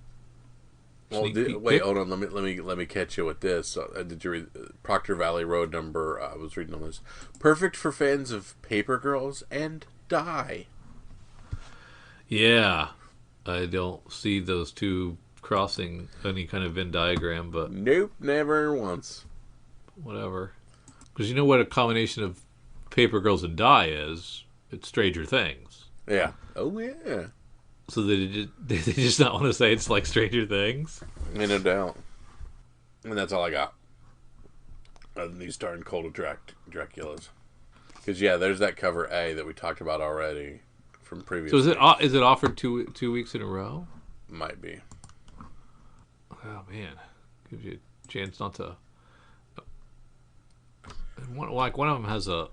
Well, wait, hold on. Let me catch you with this. Did you read Proctor Valley Road number? I was reading on this. Perfect for fans of Paper Girls and Die. Yeah, I don't see those two crossing any kind of Venn diagram, but Nope, never once. whatever. Because you know what a combination of Paper Girls and Die is? It's Stranger Things. Yeah. Oh, yeah. So they just not want to say it's like Stranger Things? No doubt. And that's all I got. Other than these darn cold Draculas. Because, yeah, there's that cover A that we talked about already from previous. So is it offered 2 weeks in a row? Might be. Oh, man. Gives you a chance not to... One of them has a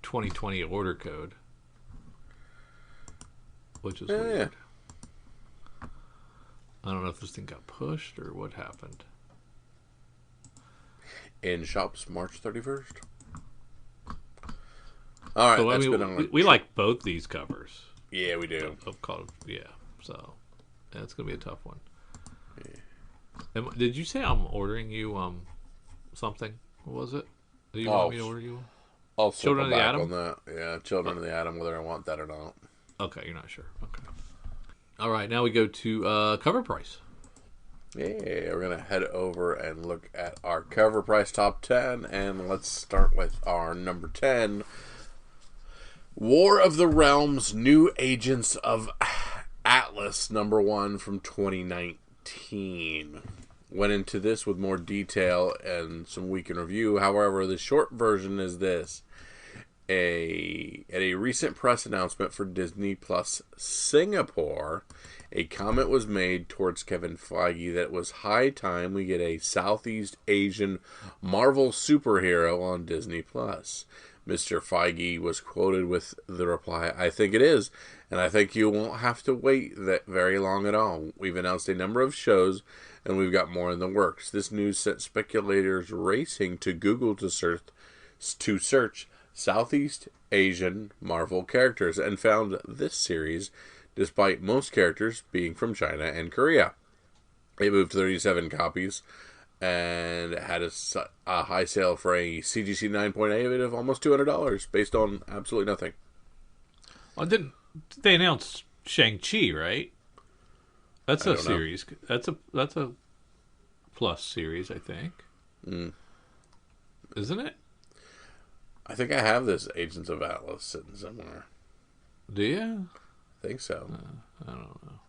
2020 order code. Which is weird. Yeah. I don't know if this thing got pushed or what happened. In shops March 31st. All right, So, that's been on. we like both these covers. Yeah, we do. So that's gonna be a tough one. Yeah. Did you say I'm ordering you something? What was it? Do you want me to order you? I'll Children of the back Atom? on that. Yeah, Children of the Atom, whether I want that or not. Okay, you're not sure. Okay. All right, now we go to cover price. Yeah, we're gonna head over and look at our cover price top 10, and let's start with our number 10. War of the Realms, New Agents of Atlas, number 1 from 2019. Went into this with more detail and some week in review. However, the short version is this. At a recent press announcement for Disney Plus Singapore, a comment was made towards Kevin Feige that it was high time we get a Southeast Asian Marvel superhero on Disney Plus. Mr. Feige was quoted with the reply, "I think it is, and I think you won't have to wait that very long at all. We've announced a number of shows, and we've got more in the works." This news sent speculators racing to Google to search Southeast Asian Marvel characters and found this series, despite most characters being from China and Korea. It moved 37 copies and had a high sale for a CGC 9.8 of almost $200 based on absolutely nothing. Well, didn't they announce Shang-Chi, right? That's a series. That's a Plus series, I think. Isn't it? I think I have this Agents of Atlas sitting somewhere. Do you? I think so. I don't know.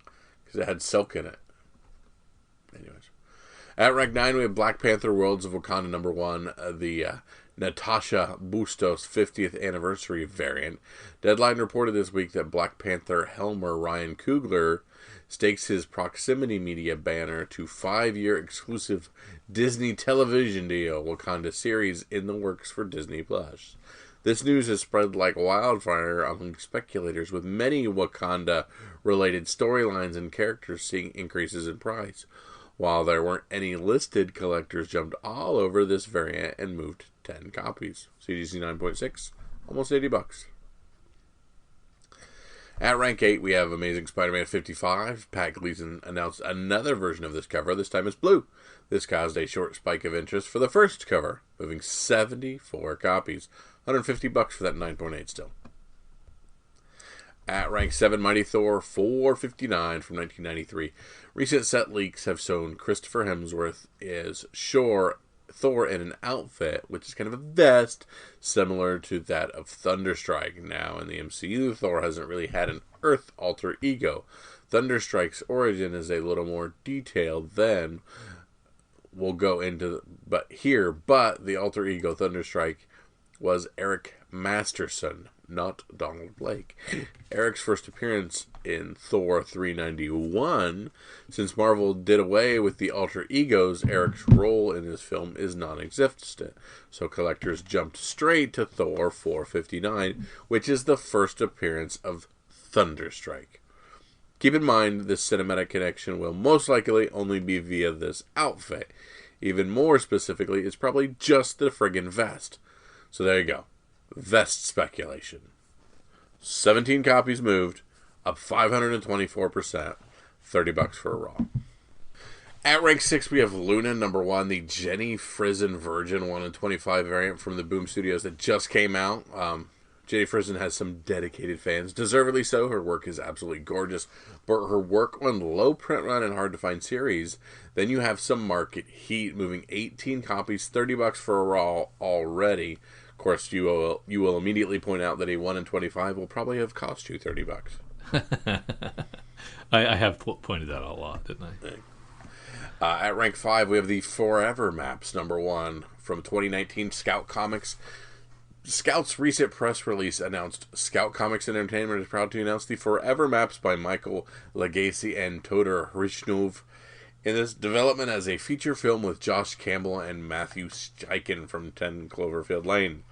Because it had silk in it. Anyways. At rank 9, we have Black Panther Worlds of Wakanda number 1, the Natasha Bustos 50th anniversary variant. Deadline reported this week that Black Panther helmer Ryan Coogler stakes his proximity media banner to 5-year exclusive Disney television deal Wakanda series in the works for Disney Plus. This news has spread like wildfire among speculators, with many Wakanda-related storylines and characters seeing increases in price. While there weren't any listed, collectors jumped all over this variant and moved 10 copies. CGC 9.6, almost $80. At rank 8, we have Amazing Spider-Man 55. Pat Gleason announced another version of this cover. This time it's blue. This caused a short spike of interest for the first cover, moving 74 copies. $150 for that 9.8 still. At rank 7, Mighty Thor 459 from 1993. Recent set leaks have shown Christopher Hemsworth is Thor in an outfit, which is kind of a vest, similar to that of Thunderstrike. Now, in the MCU, Thor hasn't really had an Earth alter ego. Thunderstrike's origin is a little more detailed than we'll go into, but the alter ego Thunderstrike was Eric Masterson, not Donald Blake. Eric's first appearance in Thor 391. Since Marvel did away with the alter egos, Eric's role in this film is non-existent. So collectors jumped straight to Thor 459, which is the first appearance of Thunderstrike. Keep in mind, this cinematic connection will most likely only be via this outfit. Even more specifically, it's probably just the friggin' vest. So there you go. Vest speculation. 17 copies moved, up 524%, $30 for a raw. At rank 6, we have Luna number 1, the Jenny Frizen Virgin 1 in 25 variant from the Boom Studios that just came out. Jenny Frison has some dedicated fans, deservedly so. Her work is absolutely gorgeous, but her work on low print run and hard to find series, then you have some market heat, moving 18 copies, $30 for a raw already. Of course, you will immediately point out that a 1 in 25 will probably have cost you $30. I have pointed that out a lot, didn't I? At rank 5, we have the Forever Maps #1 from 2019 Scout Comics. Scout's recent press release announced Scout Comics Entertainment is proud to announce the Forever Maps by Michael Legacy and Todor Hrishnov in this development as a feature film with Josh Campbell and Matthew Steichen from 10 Cloverfield Lane.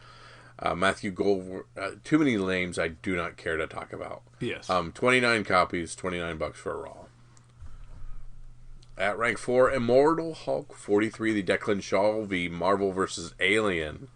Matthew Gold, too many names I do not care to talk about. Yes. 29 copies, $29 for a raw. At rank 4, Immortal Hulk 43, the Declan Shaw v. Marvel vs. Alien.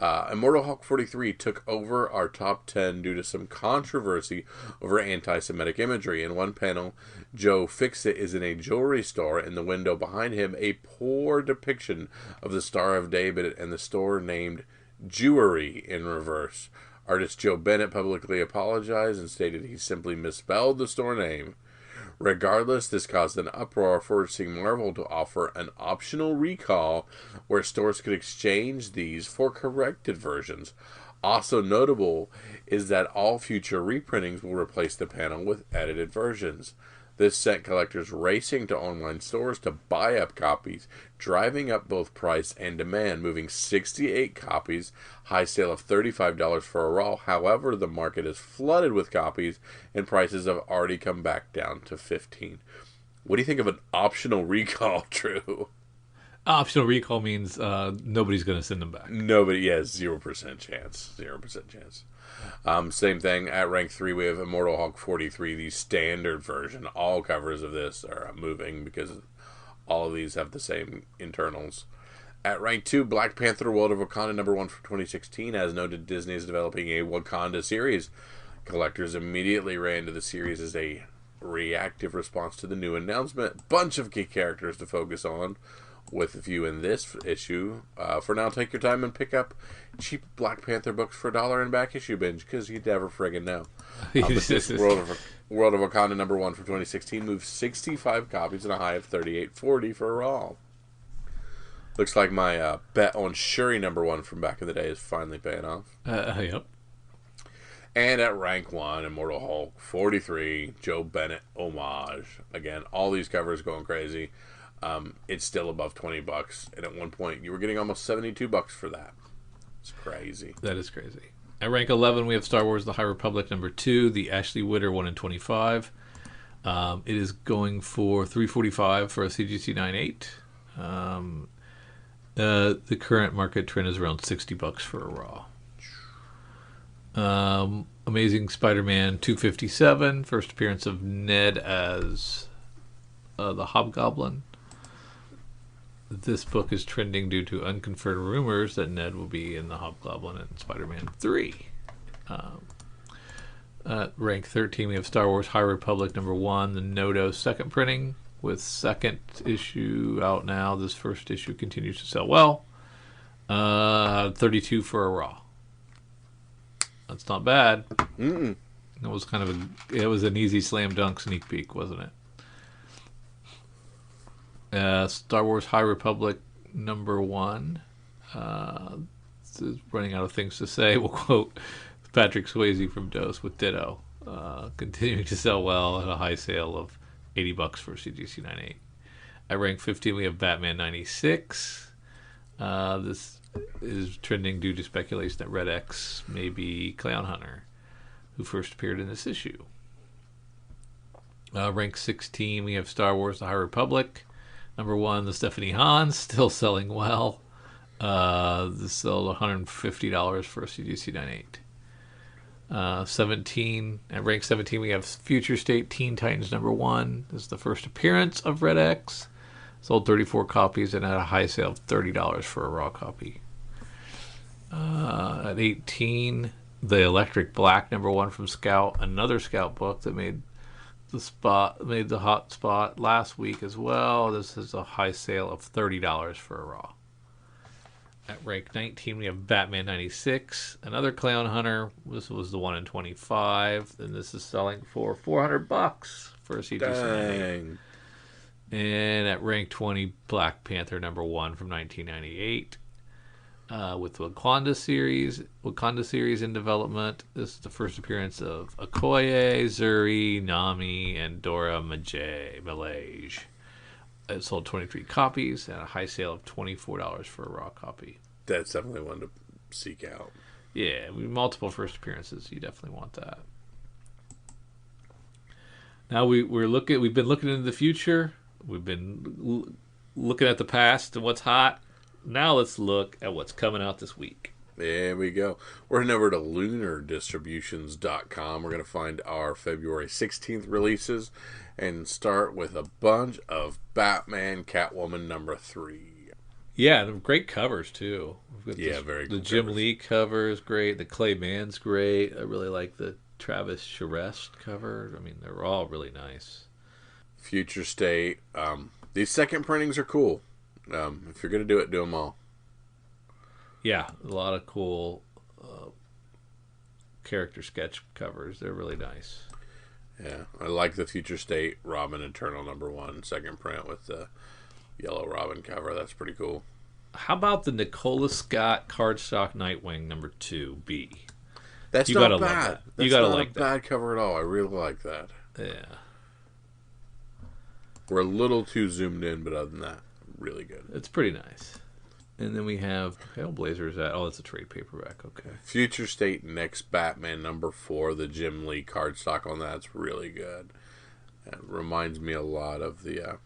Immortal Hulk 43 took over our top 10 due to some controversy over anti-Semitic imagery. In one panel, Joe Fixit is in a jewelry store. In the window behind him, a poor depiction of the Star of David and the store named Jewelry in reverse. Artist Joe Bennett publicly apologized and stated he simply misspelled the store name. Regardless, this caused an uproar, forcing Marvel to offer an optional recall where stores could exchange these for corrected versions. Also notable is that all future reprintings will replace the panel with edited versions. This sent collectors racing to online stores to buy up copies, driving up both price and demand, moving 68 copies, high sale of $35 for a raw. However, the market is flooded with copies, and prices have already come back down to $15. What do you think of an optional recall, Drew? Optional recall means nobody's going to send them back. Nobody, yes, 0% chance. 0% chance. Same thing. At rank 3, we have Immortal Hulk 43, the standard version. All covers of this are moving because all of these have the same internals. At rank 2, Black Panther World of Wakanda #1 from 2016. As noted, Disney is developing a Wakanda series. Collectors immediately ran to the series as a reactive response to the new announcement. Bunch of key characters to focus on, with a few in this issue. For now, take your time and pick up cheap Black Panther books for $1 in back issue binge, because you'd never friggin' know. But this World of Wakanda #1 from 2016 moved 65 copies and a high of $38.40 for a raw. Looks like my bet on Shuri #1 from back in the day is finally paying off. Yep. And at rank 1, Immortal Hulk 43, Joe Bennett homage. Again, all these covers going crazy. It's still above $20, and at one point you were getting almost $72 for that. It's crazy. That is crazy. At rank 11, we have Star Wars: The High Republic #2, the Ashley Witter 1 in 25. It is going for $3.45 for a CGC 9.8. The current market trend is around $60 for a raw. Amazing Spider-Man 257, first appearance of Ned as the Hobgoblin. This book is trending due to unconfirmed rumors that Ned will be in the Hobgoblin in Spider-Man 3. At rank 13, we have Star Wars High Republic #1, the Noto second printing, with second issue out now. This first issue continues to sell well. 32 for a raw. That's not bad. Mm-mm. It was it was an easy slam dunk sneak peek, wasn't it? Star Wars High Republic #1. This is running out of things to say. We'll quote Patrick Swayze from Dose with Ditto. Continuing to sell well at a high sale of $80 for CGC 9.8. At rank 15, we have Batman 96. This is trending due to speculation that Red X may be Clown Hunter, who first appeared in this issue. Rank 16, we have Star Wars The High Republic #1, the Stephanie Hans, still selling well. This sold $150 for a CGC 9.8. 17, at rank 17, we have Future State Teen Titans #1. This is the first appearance of Red X. Sold 34 copies and at a high sale of $30 for a raw copy. At 18, the Electric Black #1 from Scout, another Scout book that made the hot spot last week as well. This is a high sale of $30 for a raw. At rank 19, we have Batman 96, another Clown Hunter. This was the 1 in 25, and this is selling for $400 for a C2 Dang. And at rank 20, Black Panther #1 from 1998. With Wakanda series in development. This is the first appearance of Okoye, Zuri, Nami, and Dora Milaje. It sold 23 copies and a high sale of $24 for a raw copy. That's definitely one to seek out. Yeah, multiple first appearances. You definitely want that. Now we've been looking into the future. We've been looking at the past and what's hot. Now let's look at what's coming out this week. There we go. We're heading over to lunardistributions.com. We're going to find our February 16th releases and start with a bunch of Batman Catwoman #3. Yeah, great covers too. Very The cool Jim covers. Lee cover is great. The Clay Mann's great. I really like the Travis Charest cover. I mean, they're all really nice. Future State. These second printings are cool. If you're going to do it, do them all. Yeah, a lot of cool character sketch covers. They're really nice. Yeah, I like the Future State Robin Eternal #1 second print with the yellow Robin cover. That's pretty cool. How about the Nicola Scott cardstock Nightwing #2B? That's You not gotta love bad. that. That's You gotta not like a that. bad cover at all. I really like that. Yeah. We're a little too zoomed in, but other than that, really good. It's pretty nice. And then we have Hellblazers at... Oh, it's a trade paperback. Okay. Future State Next Batman #4, the Jim Lee cardstock on that's really good. It reminds me a lot of the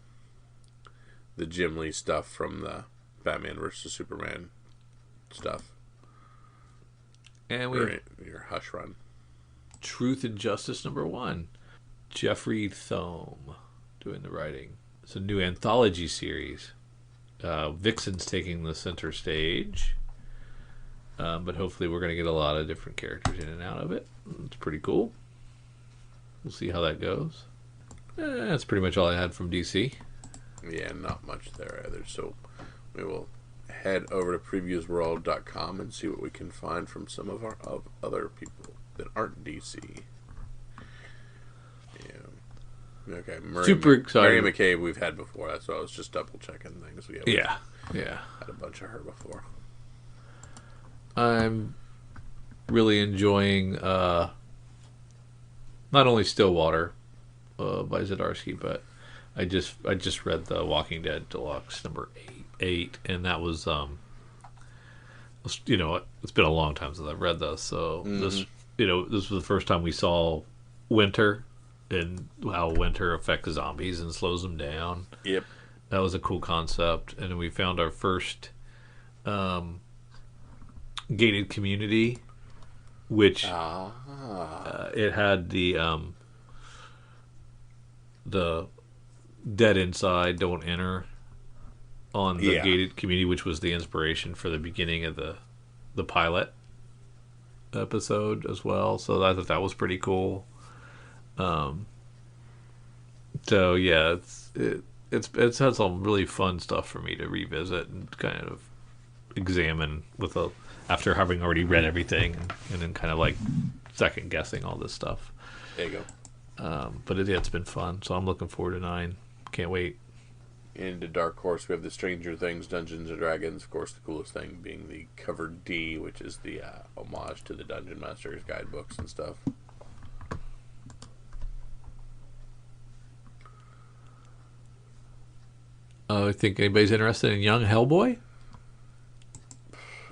Jim Lee stuff from the Batman vs. Superman stuff. And we have Your Hush Run. Truth and Justice #1. Jeffrey Thome doing the writing. It's a new anthology series. Vixen's taking the center stage. But hopefully we're going to get a lot of different characters in and out of it. It's pretty cool. We'll see how that goes. That's pretty much all I had from DC. Yeah, not much there either. So we will head over to previewsworld.com and see what we can find from some of our other people that aren't DC. Yeah. Okay. Super excited. Mary McCabe we've had before. That's why I was just double checking things. We've Yeah. had a bunch of her before. I'm really enjoying not only Stillwater by Zdarsky, but I just read the Walking Dead Deluxe #8, and that was it's been a long time since I've read those, so this was the first time we saw winter and how winter affects zombies and slows them down. Yep. That was a cool concept, and then we found our first gated community, which it had the dead inside don't enter on the gated community, which was the inspiration for the beginning of the pilot episode as well. So I thought that was pretty cool. So yeah, it's had some really fun stuff for me to revisit and kind of examine after having already read everything and then kind of like second guessing all this stuff. There you go. But it's been fun, so I'm looking forward to 9. Can't wait. Into Dark Horse, we have the Stranger Things Dungeons and Dragons. Of course, the coolest thing being the cover D, which is the homage to the Dungeon Master's guidebooks and stuff. I think anybody's interested in Young Hellboy?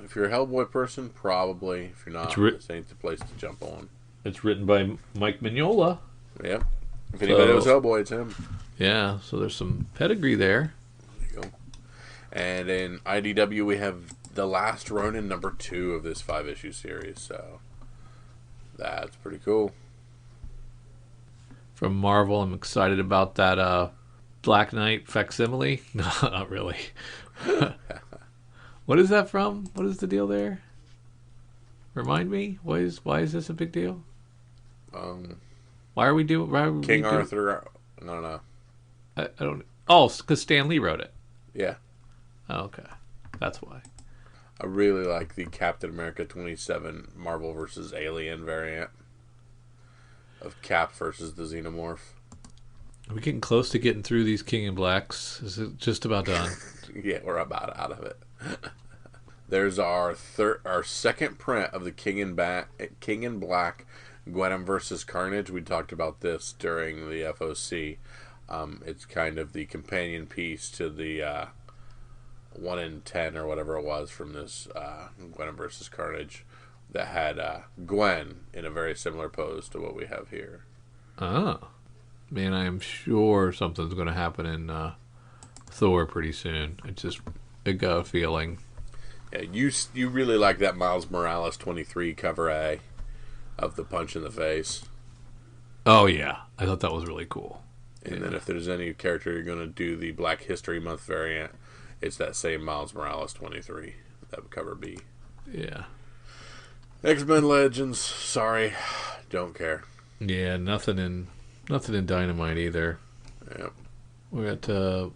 If you're a Hellboy person, probably. If you're not, this ain't the place to jump on. It's written by Mike Mignola. Yep. If anybody knows Hellboy, it's him. Yeah, so there's some pedigree there. There you go. And in IDW, we have The Last Ronin #2 of this 5-issue series. So that's pretty cool. From Marvel, I'm excited about that Black Knight facsimile. No, not really. What is that from? What is the deal there? Remind me. Why is this a big deal? Why are we doing King Arthur? No. I don't. Oh, because Stan Lee wrote it. Yeah. Oh, okay, that's why. I really like the Captain America 27 Marvel vs. Alien variant of Cap versus the Xenomorph. Are we getting close to getting through these King in Blacks? Is it just about done? Yeah, we're about out of it. There's our second print of the King in Black Gwenom versus Carnage. We talked about this during the FOC. It's kind of the companion piece to the 1 in 10 or whatever it was from this Gwenom versus Carnage that had Gwen in a very similar pose to what we have here. Oh. Man, I am sure something's going to happen in Thor pretty soon. I got a feeling. Yeah, you really like that Miles Morales 23 cover A of the punch in the face. Oh, yeah. I thought that was really cool. And then if there's any character you're going to do the Black History Month variant, it's that same Miles Morales 23. That would cover B. Yeah. X-Men Legends. Sorry. Don't care. Yeah, nothing in Dynamite either. Yep. We got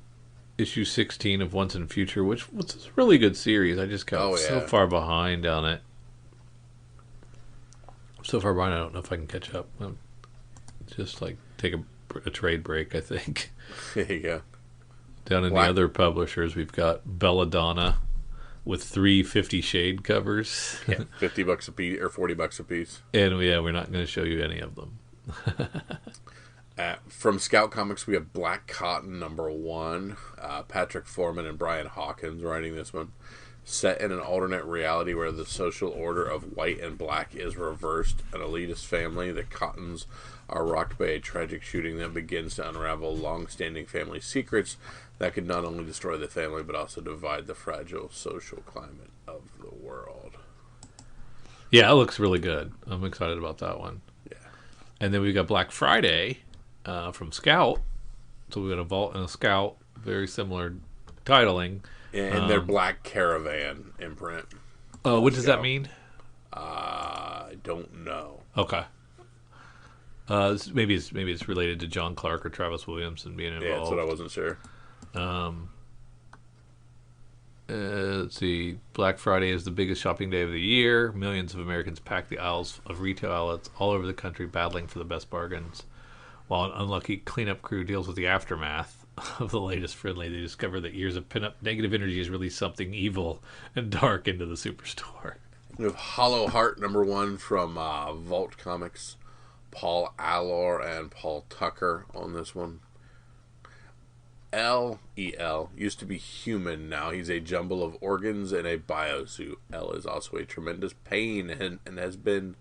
issue 16 of Once and Future, which was a really good series. I just got so far behind on it. So far behind, I don't know if I can catch up. Just like take a trade break, I think. There you go. Down in the other publishers, we've got Belladonna with 3 50 Shade covers. Yeah, $50 a piece or $40 a piece. And we're not going to show you any of them. From Scout Comics, we have Black Cotton #1. Patrick Foreman and Brian Hawkins writing this one. Set in an alternate reality where the social order of white and black is reversed. An elitist family, the Cottons, are rocked by a tragic shooting that begins to unravel long-standing family secrets that could not only destroy the family but also divide the fragile social climate of the world. Yeah, it looks really good. I'm excited about that one. Yeah. And then we got Black Friday from Scout. So we got a Vault and a Scout, very similar titling. And their Black Caravan imprint. Oh, what does that mean? I don't know. Okay. Maybe it's related to John Clark or Travis Williamson being involved. Yeah, that's what I wasn't sure. Let's see. Black Friday is the biggest shopping day of the year. Millions of Americans pack the aisles of retail outlets all over the country battling for the best bargains. While an unlucky cleanup crew deals with the aftermath of the latest friendly, they discover that years of pent-up negative energy has released something evil and dark into the superstore. We have Hollow Heart #1 from Vault Comics. Paul Allor and Paul Tucker on this one. L.E.L. used to be human. Now he's a jumble of organs and a biosuit. L is also a tremendous pain and has been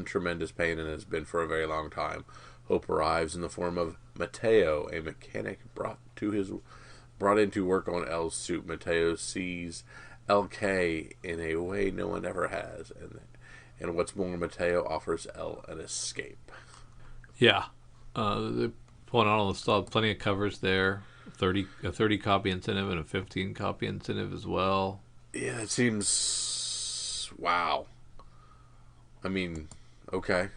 tremendous pain and has been for a very long time. Hope arrives in the form of Mateo, a mechanic brought into work on L's suit. Mateo sees LK in a way no one ever has, and what's more, Mateo offers L an escape. Yeah, they pulling out all the stuff. Plenty of covers there. A 30 copy incentive and a 15 copy incentive as well. Yeah, it seems wow. I mean, okay.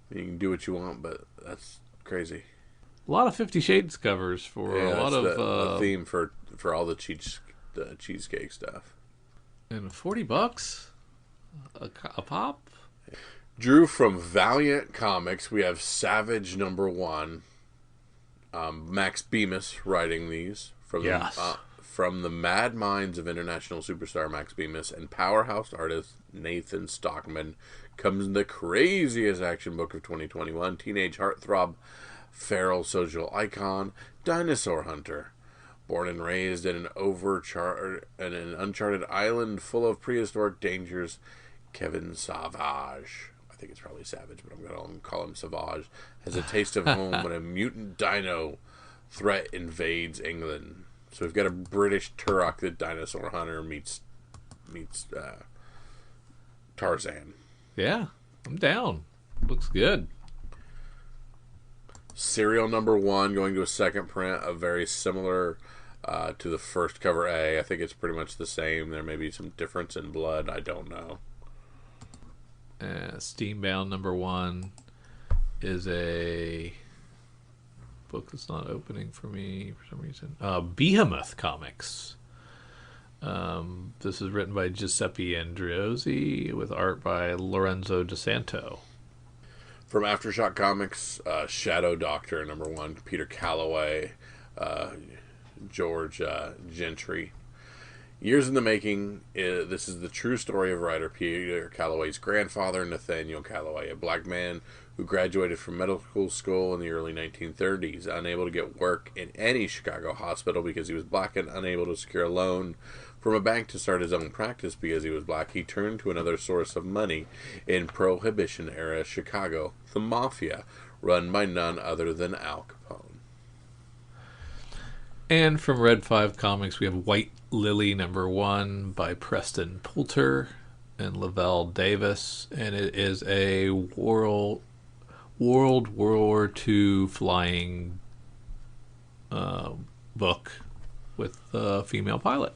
You can do what you want, but that's crazy. A lot of 50 Shades covers for a lot of the theme for all the cheesecake stuff. And $40 a pop. Drew from Valiant Comics. We have Savage #1. Max Bemis writing these from the mad minds of international superstar Max Bemis and powerhouse artist Nathan Stockman comes the craziest action book of 2021. Teenage heartthrob, feral social icon, dinosaur hunter. Born and raised in an uncharted island full of prehistoric dangers, Kevin Savage, I think it's probably Savage, but I'm going to call him Savage, has a taste of home when a mutant dino threat invades England. So we've got a British Turok, the dinosaur hunter, meets Tarzan. Yeah, I'm down. Looks good. Serial #1 going to a second print of very similar to the first cover A. I think it's pretty much the same. There may be some difference in blood. I don't know. Steambound #1 is a book that's not opening for me for some reason. Behemoth Comics. This is written by Giuseppe Andriozzi with art by Lorenzo DeSanto. From Aftershock Comics, Shadow Doctor #1, Peter Calloway, George Gentry. Years in the making, this is the true story of writer Peter Calloway's grandfather, Nathaniel Calloway, a black man who graduated from medical school in the early 1930s, unable to get work in any Chicago hospital because he was black and unable to secure a loan from a bank to start his own practice because he was black. He turned to another source of money in Prohibition-era Chicago, the Mafia, run by none other than Al Capone. And from Red 5 Comics, we have White Lily #1 by Preston Poulter and Lavelle Davis. And it is a World War II flying book with a female pilot.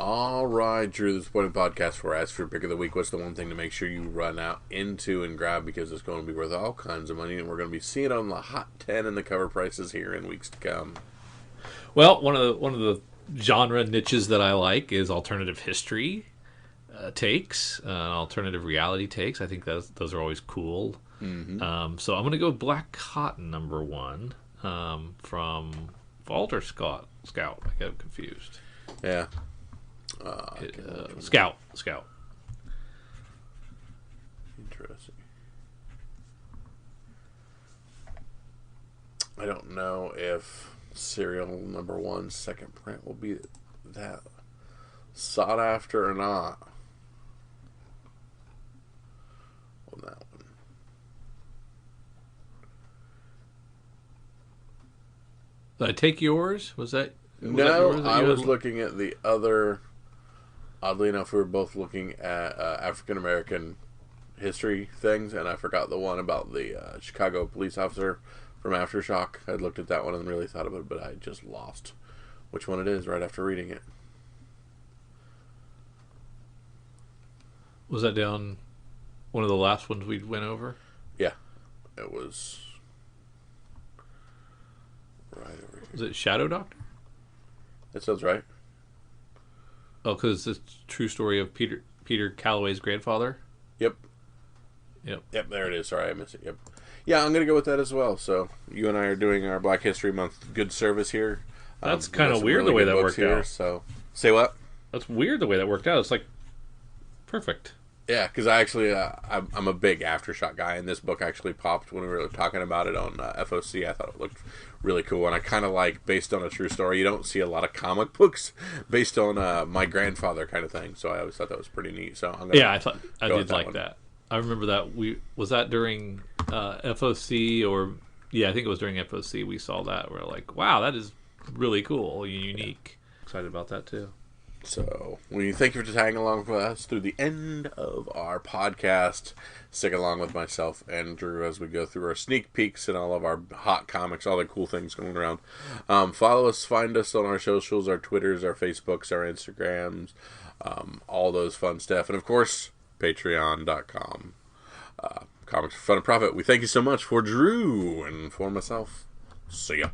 All right, Drew, this point of podcast where I ask for your pick of the week. What's the one thing to make sure you run out into and grab because it's going to be worth all kinds of money, and we're going to be seeing it on the Hot 10 and the cover prices here in weeks to come. Well, one of the genre niches that I like is alternative history takes, alternative reality takes. I think those are always cool. Mm-hmm. So I'm going to go Black Cotton #1 from Walter Scout. I got confused. Yeah. Scout. Interesting. I don't know if serial #1 second print will be that sought after or not on that one. Did I take yours? Was that no? yours that I was looking at the other. Oddly enough, we were both looking at African American history things, and I forgot the one about the Chicago police officer from Aftershock. I looked at that one and really thought about it, but I just lost which one it is right after reading it. Was that down one of the last ones we went over? Yeah, it was right over here. Was it Shadow Doctor? That sounds right. Oh, because it's the true story of Peter Calloway's grandfather? Yep. Yep, there it is. Sorry, I missed it. Yep. Yeah, I'm going to go with that as well. So you and I are doing our Black History Month good service here. That's kind of weird really the way that worked out. So, say what? That's weird the way that worked out. It's like perfect. Yeah, because I actually, I'm a big Aftershock guy, and this book actually popped when we were talking about it on FOC. I thought it looked really cool, and I kind of like, based on a true story, you don't see a lot of comic books based on my grandfather kind of thing, so I always thought that was pretty neat. So I'm gonna I did like that. I remember that was that during FOC, or I think it was during FOC. We saw that. We're like, wow, that is really cool, unique. Yeah. Excited about that too. So, we thank you for just hanging along with us through the end of our podcast. Stick along with myself and Drew as we go through our sneak peeks and all of our hot comics, all the cool things going around. Follow us, find us on our socials, our Twitters, our Facebooks, our Instagrams, all those fun stuff. And, of course, Patreon.com. Comics for Fun and Profit. We thank you so much for Drew and for myself. See ya.